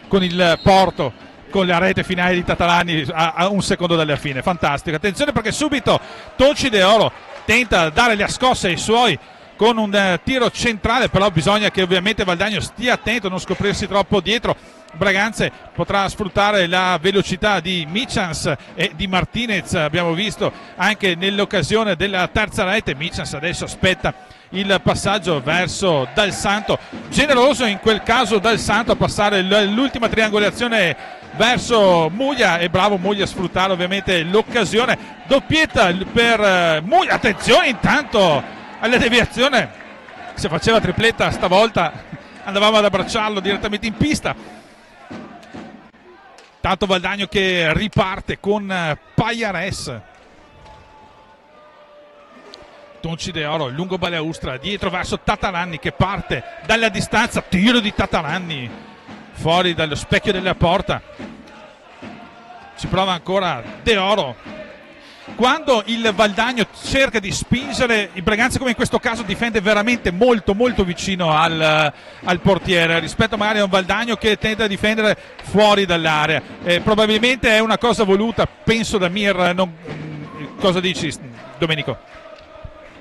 con il Porto, con la rete finale di Tatarani a un secondo dalla fine. Fantastico, attenzione perché subito Tonci De Oro tenta di dare le scosse ai suoi con un tiro centrale, però bisogna che ovviamente Valdagno stia attento a non scoprirsi troppo dietro. Breganze potrà sfruttare la velocità di Michans e di Martinez, abbiamo visto anche nell'occasione della terza rete. Michans adesso aspetta il passaggio verso Dal Santo, generoso in quel caso Dal Santo a passare l'ultima triangolazione verso Muglia, e bravo Muglia a sfruttare ovviamente l'occasione. Doppietta per Muglia, attenzione intanto alla deviazione, se faceva tripletta stavolta andavamo ad abbracciarlo direttamente in pista. Tanto Valdagno che riparte con Pajares. Tonci De Oro, lungo balaustra, dietro verso Tatarani che parte dalla distanza, tiro di Tatarani fuori dallo specchio della porta. Ci prova ancora De Oro. Quando il Valdagno cerca di spingere, il Breganze come in questo caso difende veramente molto molto vicino al portiere, rispetto magari a un Valdagno che tende a difendere fuori dall'area. Probabilmente è una cosa voluta, penso, da Mir. Cosa dici, Domenico?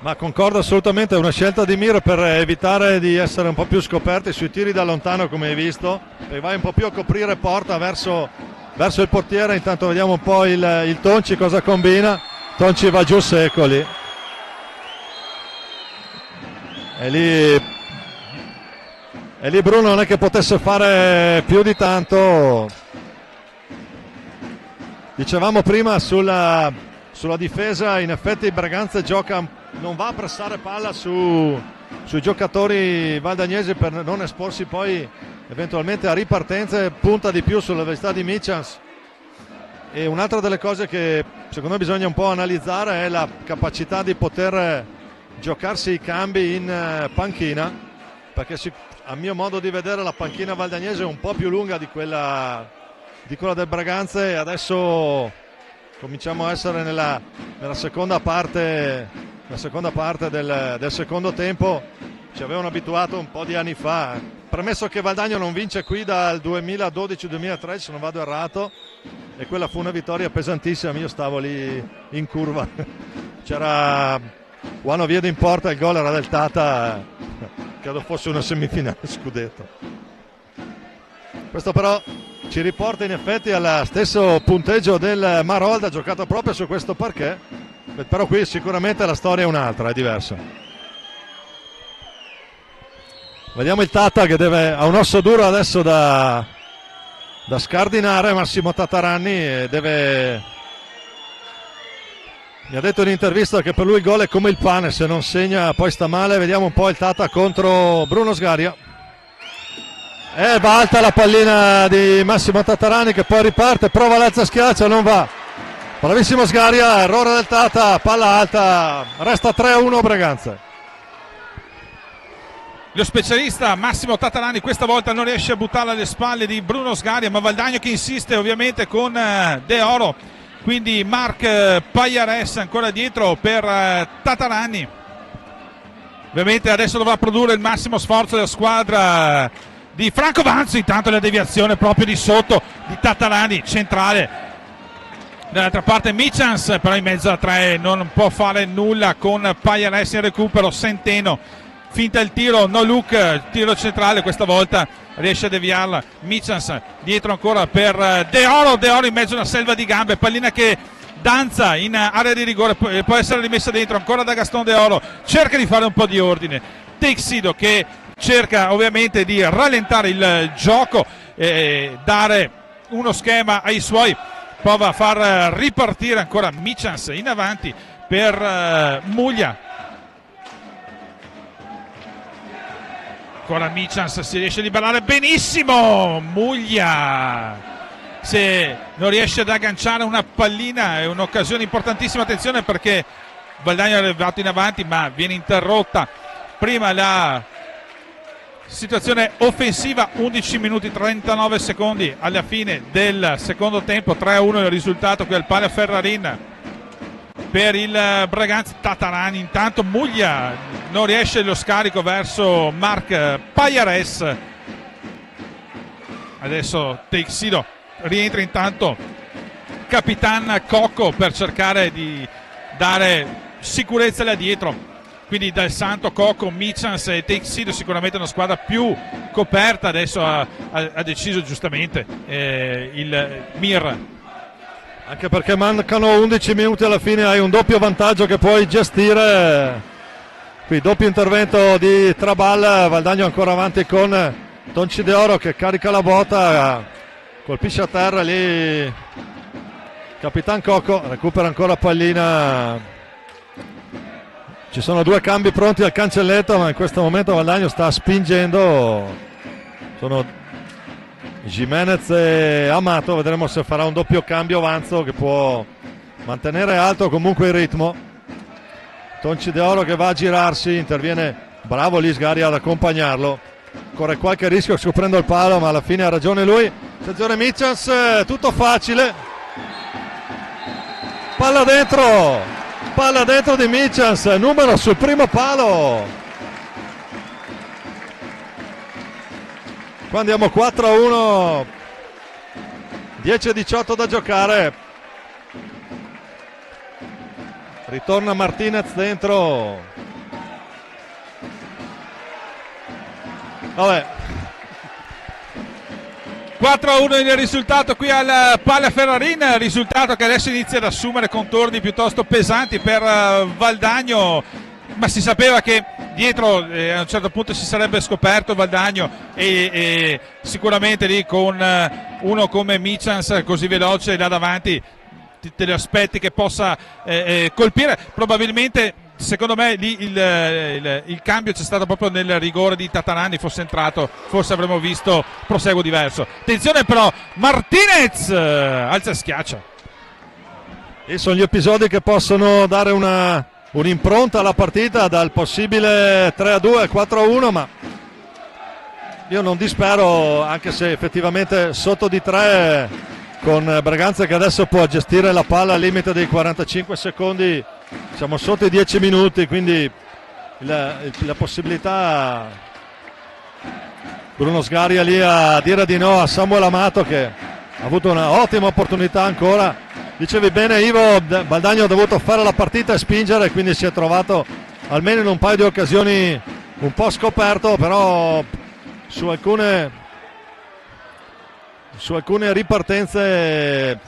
Ma concordo assolutamente, è una scelta di Mir per evitare di essere un po' più scoperti sui tiri da lontano, come hai visto, e vai un po' più a coprire porta verso il portiere. Intanto vediamo un po' il Tonci cosa combina. Tonci va giù secco lì. E lì Bruno non è che potesse fare più di tanto. Dicevamo prima sulla difesa, in effetti Braganza non va a pressare palla sui giocatori valdagnesi per non esporsi poi eventualmente a ripartenze, punta di più sulla velocità di Michans. E un'altra delle cose che secondo me bisogna un po' analizzare è la capacità di poter giocarsi i cambi in panchina, perché a mio modo di vedere la panchina valdagnese è un po' più lunga di quella del Braganza, e adesso cominciamo a essere nella seconda parte del secondo tempo. Ci avevano abituato un po' di anni fa, premesso che Valdagno non vince qui dal 2012-2013 se non vado errato, e quella fu una vittoria pesantissima. Io stavo lì in curva, c'era One Oviedo in porta, il gol era del Tata, credo fosse una semifinale scudetto. Questo però ci riporta in effetti allo stesso punteggio del Marolda, giocato proprio su questo parquet, però qui sicuramente la storia è un'altra, è diversa. Vediamo il Tata che ha un osso duro adesso da scardinare, Massimo Tataranni, e mi ha detto in intervista che per lui il gol è come il pane, se non segna poi sta male. Vediamo un po' il Tata contro Bruno Sgaria. Va alta la pallina di Massimo Tataranni, che poi riparte, prova l'alza schiaccia, non va. Bravissimo Sgaria, errore del Tata, palla alta, resta 3-1 Braganza. Lo specialista Massimo Tataranni questa volta non riesce a buttarla alle spalle di Bruno Sgaria, ma Valdagno che insiste ovviamente con De Oro, quindi Marc Pagliares ancora dietro per Tataranni. Ovviamente adesso dovrà produrre il massimo sforzo della squadra di Franco Vanzo. Intanto la deviazione proprio di sotto di Tataranni, centrale. Dall'altra parte Michans, però in mezzo a tre non può fare nulla con Pagliares in recupero. Centeno finta il tiro, no look, tiro centrale, questa volta riesce a deviarla Michans, dietro ancora per De Oro in mezzo a una selva di gambe, pallina che danza in area di rigore, può essere rimessa dentro ancora da Gaston De Oro, cerca di fare un po' di ordine. Texido che cerca ovviamente di rallentare il gioco e dare uno schema ai suoi, prova a far ripartire ancora Michans in avanti per Muglia. Ancora Michans, si riesce a liberare benissimo Muglia, se non riesce ad agganciare una pallina è un'occasione importantissima. Attenzione perché Valdagno è arrivato in avanti ma viene interrotta prima la situazione offensiva. 11 minuti 39 secondi alla fine del secondo tempo, 3-1 il risultato qui al Palio Ferrarin per il Braganza. Tatarani intanto, Muglia non riesce lo scarico verso Marc Pagliares, adesso Texido rientra, intanto Capitan Cocco per cercare di dare sicurezza là dietro, quindi Dal Santo, Cocco, Michans e Texido sicuramente una squadra più coperta. Adesso ha deciso giustamente il Mir, anche perché mancano 11 minuti alla fine, hai un doppio vantaggio che puoi gestire. Qui doppio intervento di Trabal, Valdagno ancora avanti con Tonci De Oro che carica la botta, colpisce a terra lì Capitan Cocco, recupera ancora pallina. Ci sono due cambi pronti al cancelletto, ma in questo momento Valdagno sta spingendo, sono Jimenez e Amato. Vedremo se farà un doppio cambio Vanzo che può mantenere alto comunque il ritmo. Tonci De Oro che va a girarsi, interviene bravo lì Sgaria ad accompagnarlo, corre qualche rischio scoprendo il palo ma alla fine ha ragione lui. Attenzione Michans, tutto facile, palla dentro di Michans, numero sul primo palo. Qua andiamo 4-1, 10-18 da giocare. ritorna Martinez dentro. Vabbè, 4-1 il risultato qui al Palla Ferrarin, risultato che adesso inizia ad assumere contorni piuttosto pesanti per Valdagno, ma si sapeva che dietro a un certo punto si sarebbe scoperto Valdagno e sicuramente lì con uno come Michans così veloce là davanti te li aspetti che possa colpire. Probabilmente, secondo me, lì il cambio c'è stato proprio nel rigore di Tatarani. Fosse entrato, forse avremmo visto proseguo diverso. Attenzione però, Martinez alza e schiaccia. e sono gli episodi che possono dare un'impronta alla partita, dal possibile 3-2 al 4-1, ma io non dispero, anche se effettivamente sotto di 3, con Braganza che adesso può gestire la palla al limite dei 45 secondi, siamo sotto i 10 minuti, quindi la possibilità, Bruno Sgaria lì a dire di no a Samuel Amato, che ha avuto una ottima opportunità ancora. Dicevi bene Ivo, Valdagno ha dovuto fare la partita e spingere, quindi si è trovato almeno in un paio di occasioni un po' scoperto, però su alcune ripartenze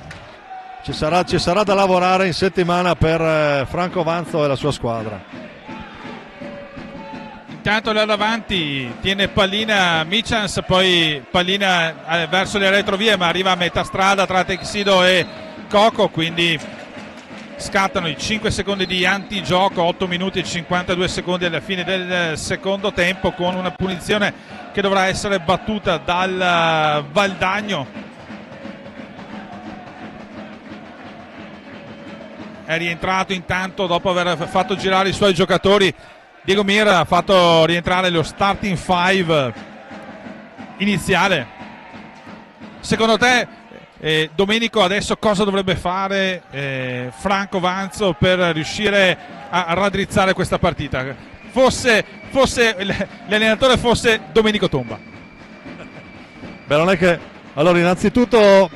ci sarà da lavorare in settimana per Franco Vanzo e la sua squadra. Intanto là davanti tiene pallina Michans, poi pallina verso le retrovie, ma arriva a metà strada tra Texido e Coco, quindi scattano i 5 secondi di antigioco, 8 minuti e 52 secondi alla fine del secondo tempo, con una punizione che dovrà essere battuta dal Valdagno. È rientrato intanto dopo aver fatto girare i suoi giocatori. Diego Mir ha fatto rientrare lo starting 5 iniziale. Secondo te, Domenico, adesso cosa dovrebbe fare Franco Vanzo per riuscire a raddrizzare questa partita? Fosse l'allenatore fosse Domenico Tomba. Beh, non è che, allora, innanzitutto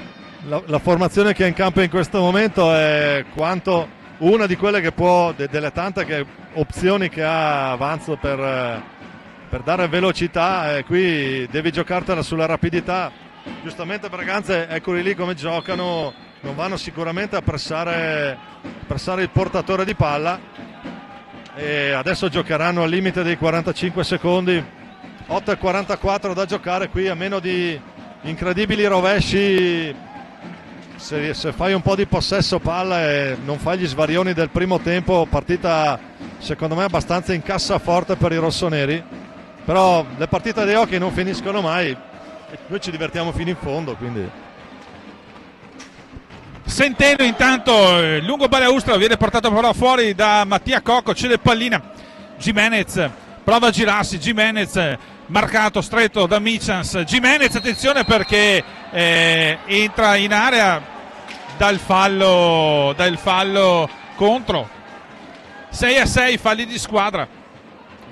la formazione che è in campo in questo momento è quanto una di quelle che può, delle tante opzioni che ha Vanzo per dare velocità, qui devi giocartela sulla rapidità. Giustamente Braganza, eccoli lì come giocano, non vanno sicuramente a pressare il portatore di palla, e adesso giocheranno al limite dei 45 secondi, 8:44 da giocare qui, a meno di incredibili rovesci. Se fai un po' di possesso palla e non fai gli svarioni del primo tempo, partita secondo me abbastanza in cassaforte per i rossoneri, però le partite di hockey non finiscono mai e noi ci divertiamo fino in fondo, quindi. Centeno intanto, lungo balaustra, viene portato però fuori da Mattia Cocco, cede pallina Gimenez, prova a girarsi Gimenez, marcato stretto da Michans. Gimenez, attenzione perché entra in area dal fallo contro. 6-6 falli di squadra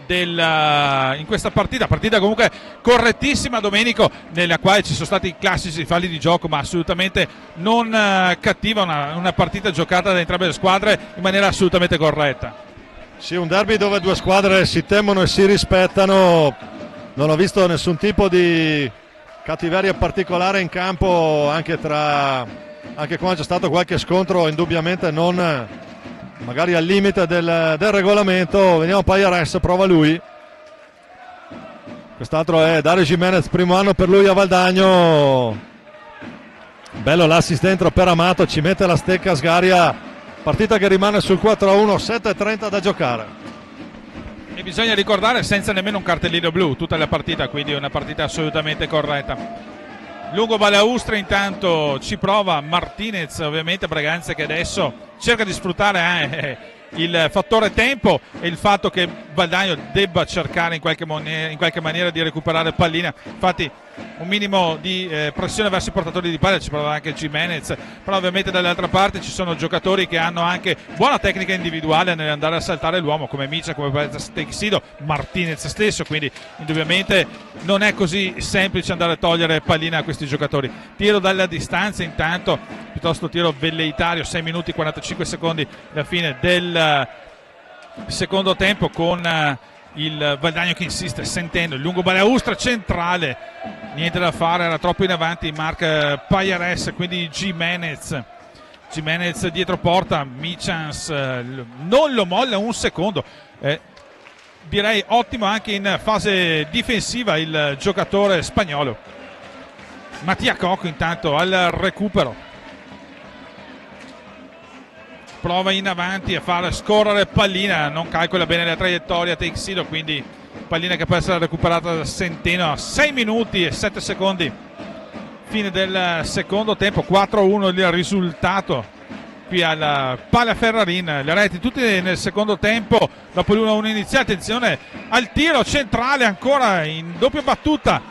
in questa partita comunque correttissima, Domenico, nella quale ci sono stati i classici falli di gioco, ma assolutamente non cattiva, una partita giocata da entrambe le squadre in maniera assolutamente corretta. Sì, un derby dove due squadre si temono e si rispettano. Non ho visto nessun tipo di cattiveria particolare in campo, anche quando c'è stato qualche scontro indubbiamente non magari al limite del regolamento. Veniamo a Pajares, prova lui, quest'altro è Dario Gimenez, primo anno per lui a Valdagno. Bello l'assist dentro per Amato, ci mette la stecca Sgaria, partita che rimane sul 4-1, 7:30 da giocare. E bisogna ricordare senza nemmeno un cartellino blu tutta la partita, quindi una partita assolutamente corretta. Lungo balaustra intanto ci prova Martinez, ovviamente Braganza che adesso cerca di sfruttare il fattore tempo e il fatto che Valdagno debba cercare in qualche maniera di recuperare pallina. Infatti un minimo di pressione verso i portatori di palla ci prova anche Gimenez, però ovviamente dall'altra parte ci sono giocatori che hanno anche buona tecnica individuale nell'andare a saltare l'uomo, come Micia, come Texido, Martinez stesso, quindi indubbiamente non è così semplice andare a togliere pallina a questi giocatori. Tiro dalla distanza intanto piuttosto tiro velleitario. 6 minuti e 45 secondi alla fine del secondo tempo, con il Valdagno che insiste sentendo il lungo balaustra centrale, niente da fare, era troppo in avanti Marc Payares, quindi Gimenez dietro porta, Michans non lo molla un secondo, direi ottimo anche in fase difensiva il giocatore spagnolo. Mattia Cocco intanto al recupero, prova in avanti a far scorrere pallina, non calcola bene la traiettoria Teixido, quindi pallina che può essere recuperata da Centeno a 6 minuti e 7 secondi fine del secondo tempo. 4-1 il risultato qui al Pala Ferrarin, le reti tutte nel secondo tempo dopo l'1-1 iniziale. Attenzione al tiro centrale ancora in doppia battuta,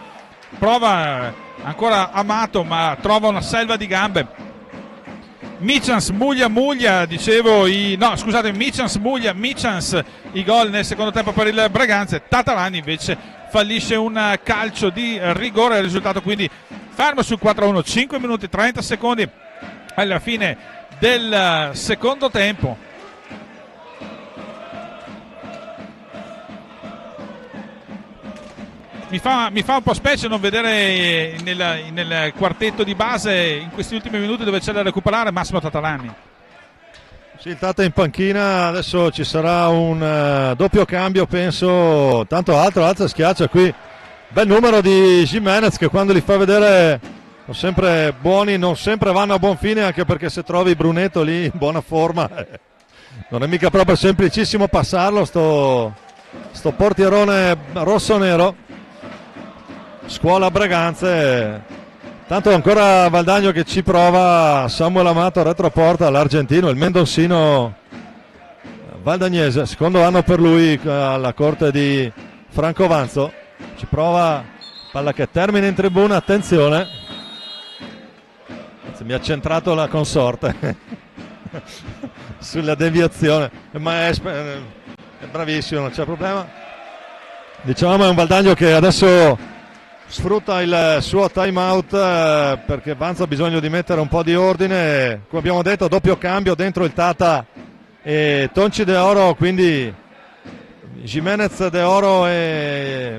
prova ancora Amato ma trova una selva di gambe. Michans Muglia, Michans i gol nel secondo tempo per il Braganza. Tatarani invece fallisce un calcio di rigore, il risultato quindi fermo sul 4-1. 5 minuti e 30 secondi alla fine del secondo tempo. Mi fa un po' specie non vedere nel quartetto di base in questi ultimi minuti, dove c'è da recuperare, Massimo Tatarani. Sì, il Tata in panchina, adesso ci sarà un doppio cambio penso, tanto alza schiaccia qui, bel numero di Gimenez che quando li fa vedere sono sempre buoni, non sempre vanno a buon fine, anche perché se trovi Brunetto lì in buona forma non è mica proprio semplicissimo passarlo sto portierone rosso-nero. Scuola Braganze, tanto ancora Valdagno che ci prova, Samuel Amato retroporta l'argentino, il mendonsino valdagnese, secondo anno per lui alla corte di Franco Vanzo, ci prova, palla che termina in tribuna, attenzione, mi ha centrato la consorte sulla deviazione, ma è bravissimo, non c'è problema. Diciamo è un Valdagno che adesso sfrutta il suo time out perché Vanzo ha bisogno di mettere un po' di ordine, come abbiamo detto doppio cambio dentro il Tata e Tonci De Oro, quindi Gimenez, De Oro e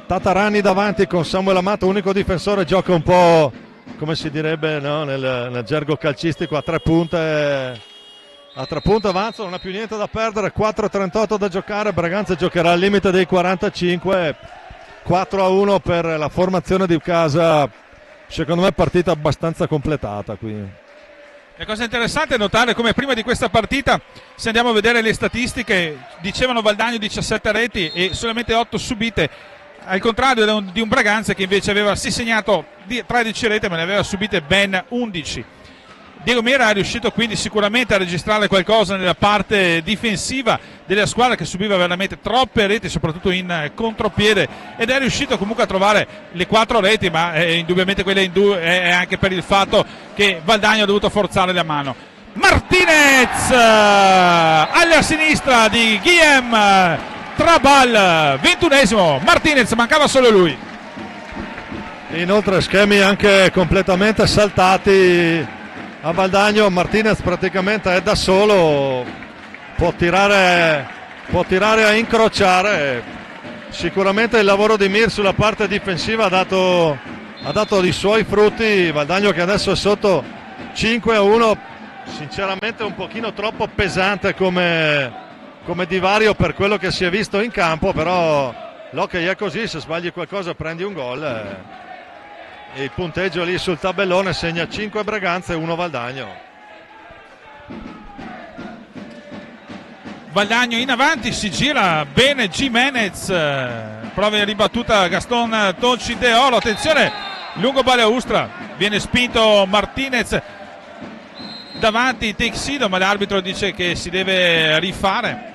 Tatarani davanti con Samuel Amato, unico difensore, gioca un po' come si direbbe, no? nel gergo calcistico a tre punte. Vanzo non ha più niente da perdere, 4:38 da giocare, Braganza giocherà al limite dei 45, 4-1 per la formazione di casa, secondo me partita abbastanza completata qui. La cosa interessante è notare come prima di questa partita, se andiamo a vedere le statistiche, dicevano Valdagno 17 reti e solamente 8 subite, al contrario di un Braganza che invece aveva segnato 13 reti ma ne aveva subite ben 11. Diego Mera è riuscito quindi sicuramente a registrare qualcosa nella parte difensiva della squadra che subiva veramente troppe reti, soprattutto in contropiede, ed è riuscito comunque a trovare le 4 reti, ma indubbiamente quelle è anche per il fatto che Valdagno ha dovuto forzare la mano. Martinez alla sinistra di Guillem Trabal, 21esimo, Martinez, mancava solo lui. Inoltre schemi anche completamente saltati a Valdagno, Martinez praticamente è da solo, può tirare a incrociare, sicuramente il lavoro di Mir sulla parte difensiva ha dato i suoi frutti. Valdagno che adesso è sotto 5-1, sinceramente un pochino troppo pesante come divario per quello che si è visto in campo, però l'hockey è così, se sbagli qualcosa prendi un gol. Il punteggio lì sul tabellone segna 5 Braganza e 1 Valdagno. Valdagno in avanti, si gira bene Gimenez, prova in ribattuta Gaston Tonci De Oro, attenzione, lungo balaustra, viene spinto Martinez davanti Teixido, ma l'arbitro dice che si deve rifare.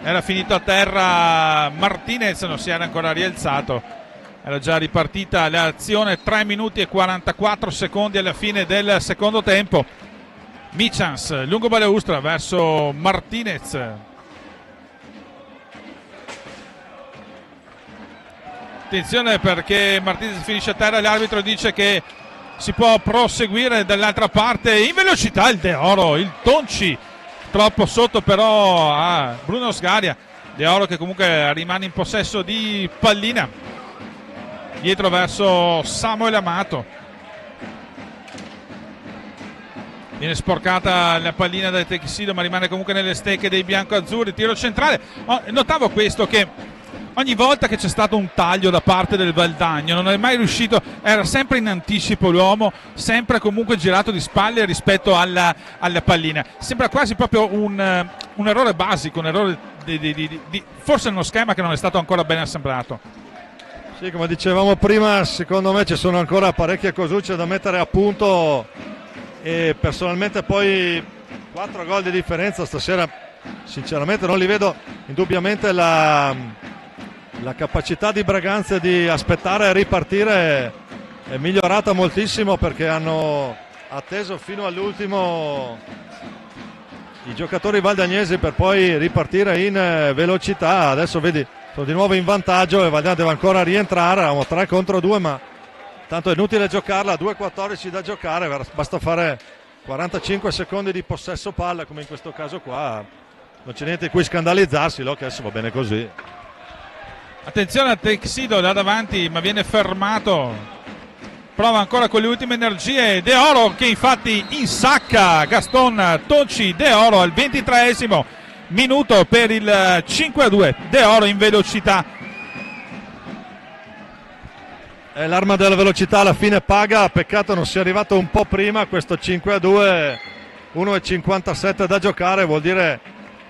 Era finito a terra Martinez, non si era ancora rialzato. Era già ripartita l'azione, 3 minuti e 44 secondi alla fine del secondo tempo. Michans, lungo balaustra verso Martinez. Attenzione perché Martinez finisce a terra, l'arbitro dice che si può proseguire dall'altra parte. In velocità il De Oro, il Tonci troppo sotto però a Bruno Sgaria. De Oro che comunque rimane in possesso di pallina dietro verso Samuel Amato. Viene sporcata la pallina dal Texido, ma rimane comunque nelle stecche dei biancoazzurri. Tiro centrale. Notavo questo, che ogni volta che c'è stato un taglio da parte del Valdagno non è mai riuscito, era sempre in anticipo l'uomo, sempre comunque girato di spalle rispetto alla pallina. Sembra quasi proprio un errore basico, un errore forse uno schema che non è stato ancora ben assemblato. Sì, come dicevamo prima, secondo me ci sono ancora parecchie cosucce da mettere a punto, e personalmente poi 4 gol di differenza stasera sinceramente non li vedo. Indubbiamente la capacità di Braganza di aspettare e ripartire è migliorata moltissimo, perché hanno atteso fino all'ultimo i giocatori valdagnesi per poi ripartire in velocità. Adesso vedi, sono di nuovo in vantaggio e Valdagno deve ancora rientrare. Avevamo 3 contro 2, ma tanto è inutile giocarla, 2-14 da giocare, basta fare 45 secondi di possesso palla come in questo caso qua. Non c'è niente di cui scandalizzarsi, che adesso va bene così. Attenzione a Texido da davanti, ma viene fermato. Prova ancora con le ultime energie De Oro, che infatti insacca Gaston Tonci. De Oro al 23esimo minuto per il 5-2. De Oro in velocità. L'arma della velocità alla fine paga, peccato non sia arrivato un po' prima. Questo 5-2, 1,57 da giocare, vuol dire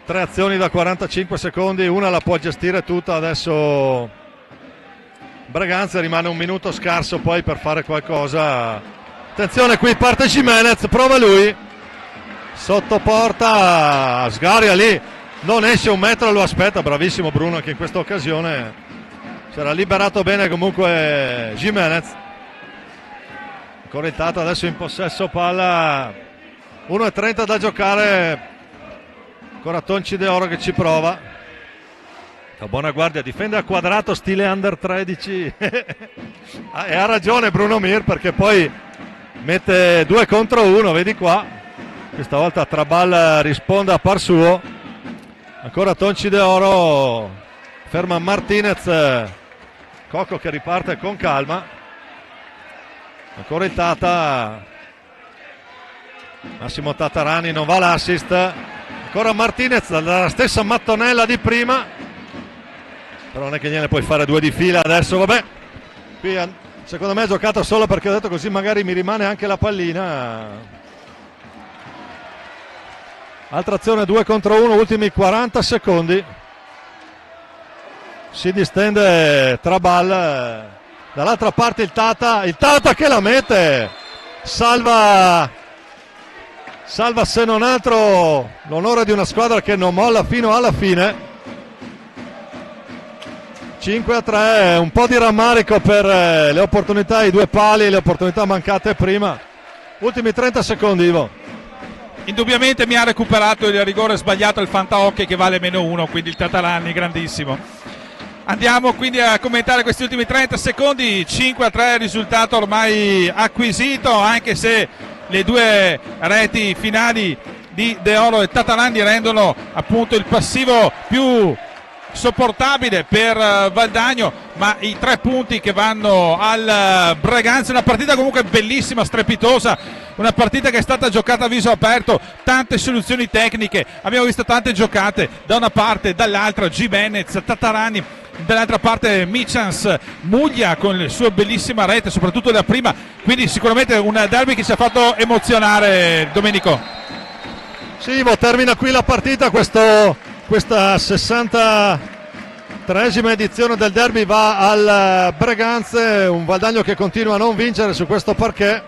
3 azioni da 45 secondi, una la può gestire tutta adesso Braganza, rimane un minuto scarso poi per fare qualcosa. Attenzione, qui parte Gimenez, prova lui, sotto porta, Sgaria lì, non esce un metro, lo aspetta, bravissimo Bruno anche in questa occasione, si era liberato bene comunque Gimenez. Ancora il Tata adesso in possesso palla, 1,30 da giocare, ancora Tonci De Oro che ci prova. La buona guardia, difende a quadrato stile under 13 e ha ragione Bruno Mir, perché poi mette 2 contro 1, vedi qua, questa volta Trabal risponde a par suo. Ancora Tonci De Oro, ferma Martinez, Cocco che riparte con calma, ancora il Tata, Massimo Tatarani, non va l'assist, ancora Martinez dalla stessa mattonella di prima, però non è che gliene puoi fare 2 di fila adesso. Vabbè, qui secondo me ha giocato solo perché ho detto così magari mi rimane anche la pallina. Altra azione, 2 contro 1, ultimi 40 secondi, si distende Trabal, dall'altra parte il Tata che la mette, salva se non altro l'onore di una squadra che non molla fino alla fine. 5-3, un po' di rammarico per le opportunità, i 2 pali, le opportunità mancate prima. Ultimi 30 secondi, Ivo. Indubbiamente mi ha recuperato il rigore sbagliato il Fantahockey che vale -1, quindi il Tatarani grandissimo. Andiamo quindi a commentare questi ultimi 30 secondi. 5-3, risultato ormai acquisito, anche se le 2 reti finali di De Oro e Tatarani rendono appunto il passivo più sopportabile per Valdagno, ma i 3 punti che vanno al Braganza. Una partita comunque bellissima, strepitosa, una partita che è stata giocata a viso aperto, tante soluzioni tecniche, abbiamo visto tante giocate da una parte, dall'altra, Gimenez, Tatarani, dall'altra parte Michans, Muglia con la sua bellissima rete, soprattutto la prima, quindi sicuramente un derby che ci ha fatto emozionare, Domenico. Sì, termina qui la partita, questa 63esima edizione del derby va al Braganza, un Valdagno che continua a non vincere su questo parquet,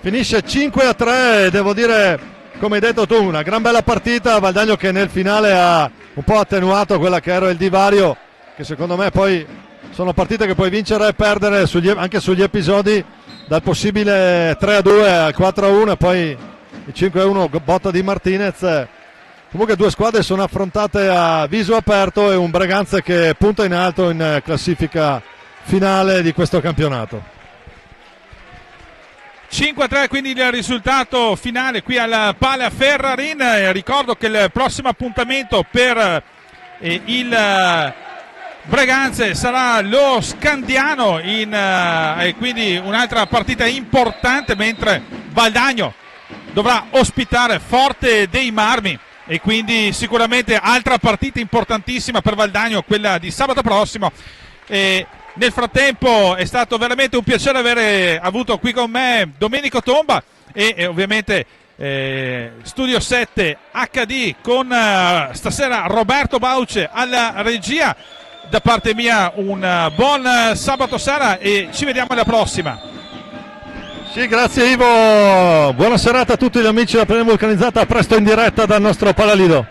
finisce 5-3, devo dire, come hai detto tu, una gran bella partita. Valdagno che nel finale ha un po' attenuato quella che era il divario, che secondo me poi sono partite che puoi vincere e perdere anche sugli episodi, dal possibile 3-2 al 4-1 e poi il 5-1 botta di Martinez. Comunque 2 squadre sono affrontate a viso aperto e un Braganza che punta in alto in classifica finale di questo campionato. 5-3 quindi il risultato finale qui al Pala Ferrarin. Ricordo che il prossimo appuntamento per il Breganze sarà lo Scandiano e quindi un'altra partita importante, mentre Valdagno dovrà ospitare Forte dei Marmi e quindi sicuramente altra partita importantissima per Valdagno, quella di sabato prossimo. Nel frattempo è stato veramente un piacere avere avuto qui con me Domenico Tomba e ovviamente Studio 7 HD con stasera Roberto Bauce alla regia. Da parte mia un buon sabato sera e ci vediamo alla prossima. Sì, grazie Ivo, buona serata a tutti gli amici della Premium Vulcanizzata, a presto in diretta dal nostro Palalido.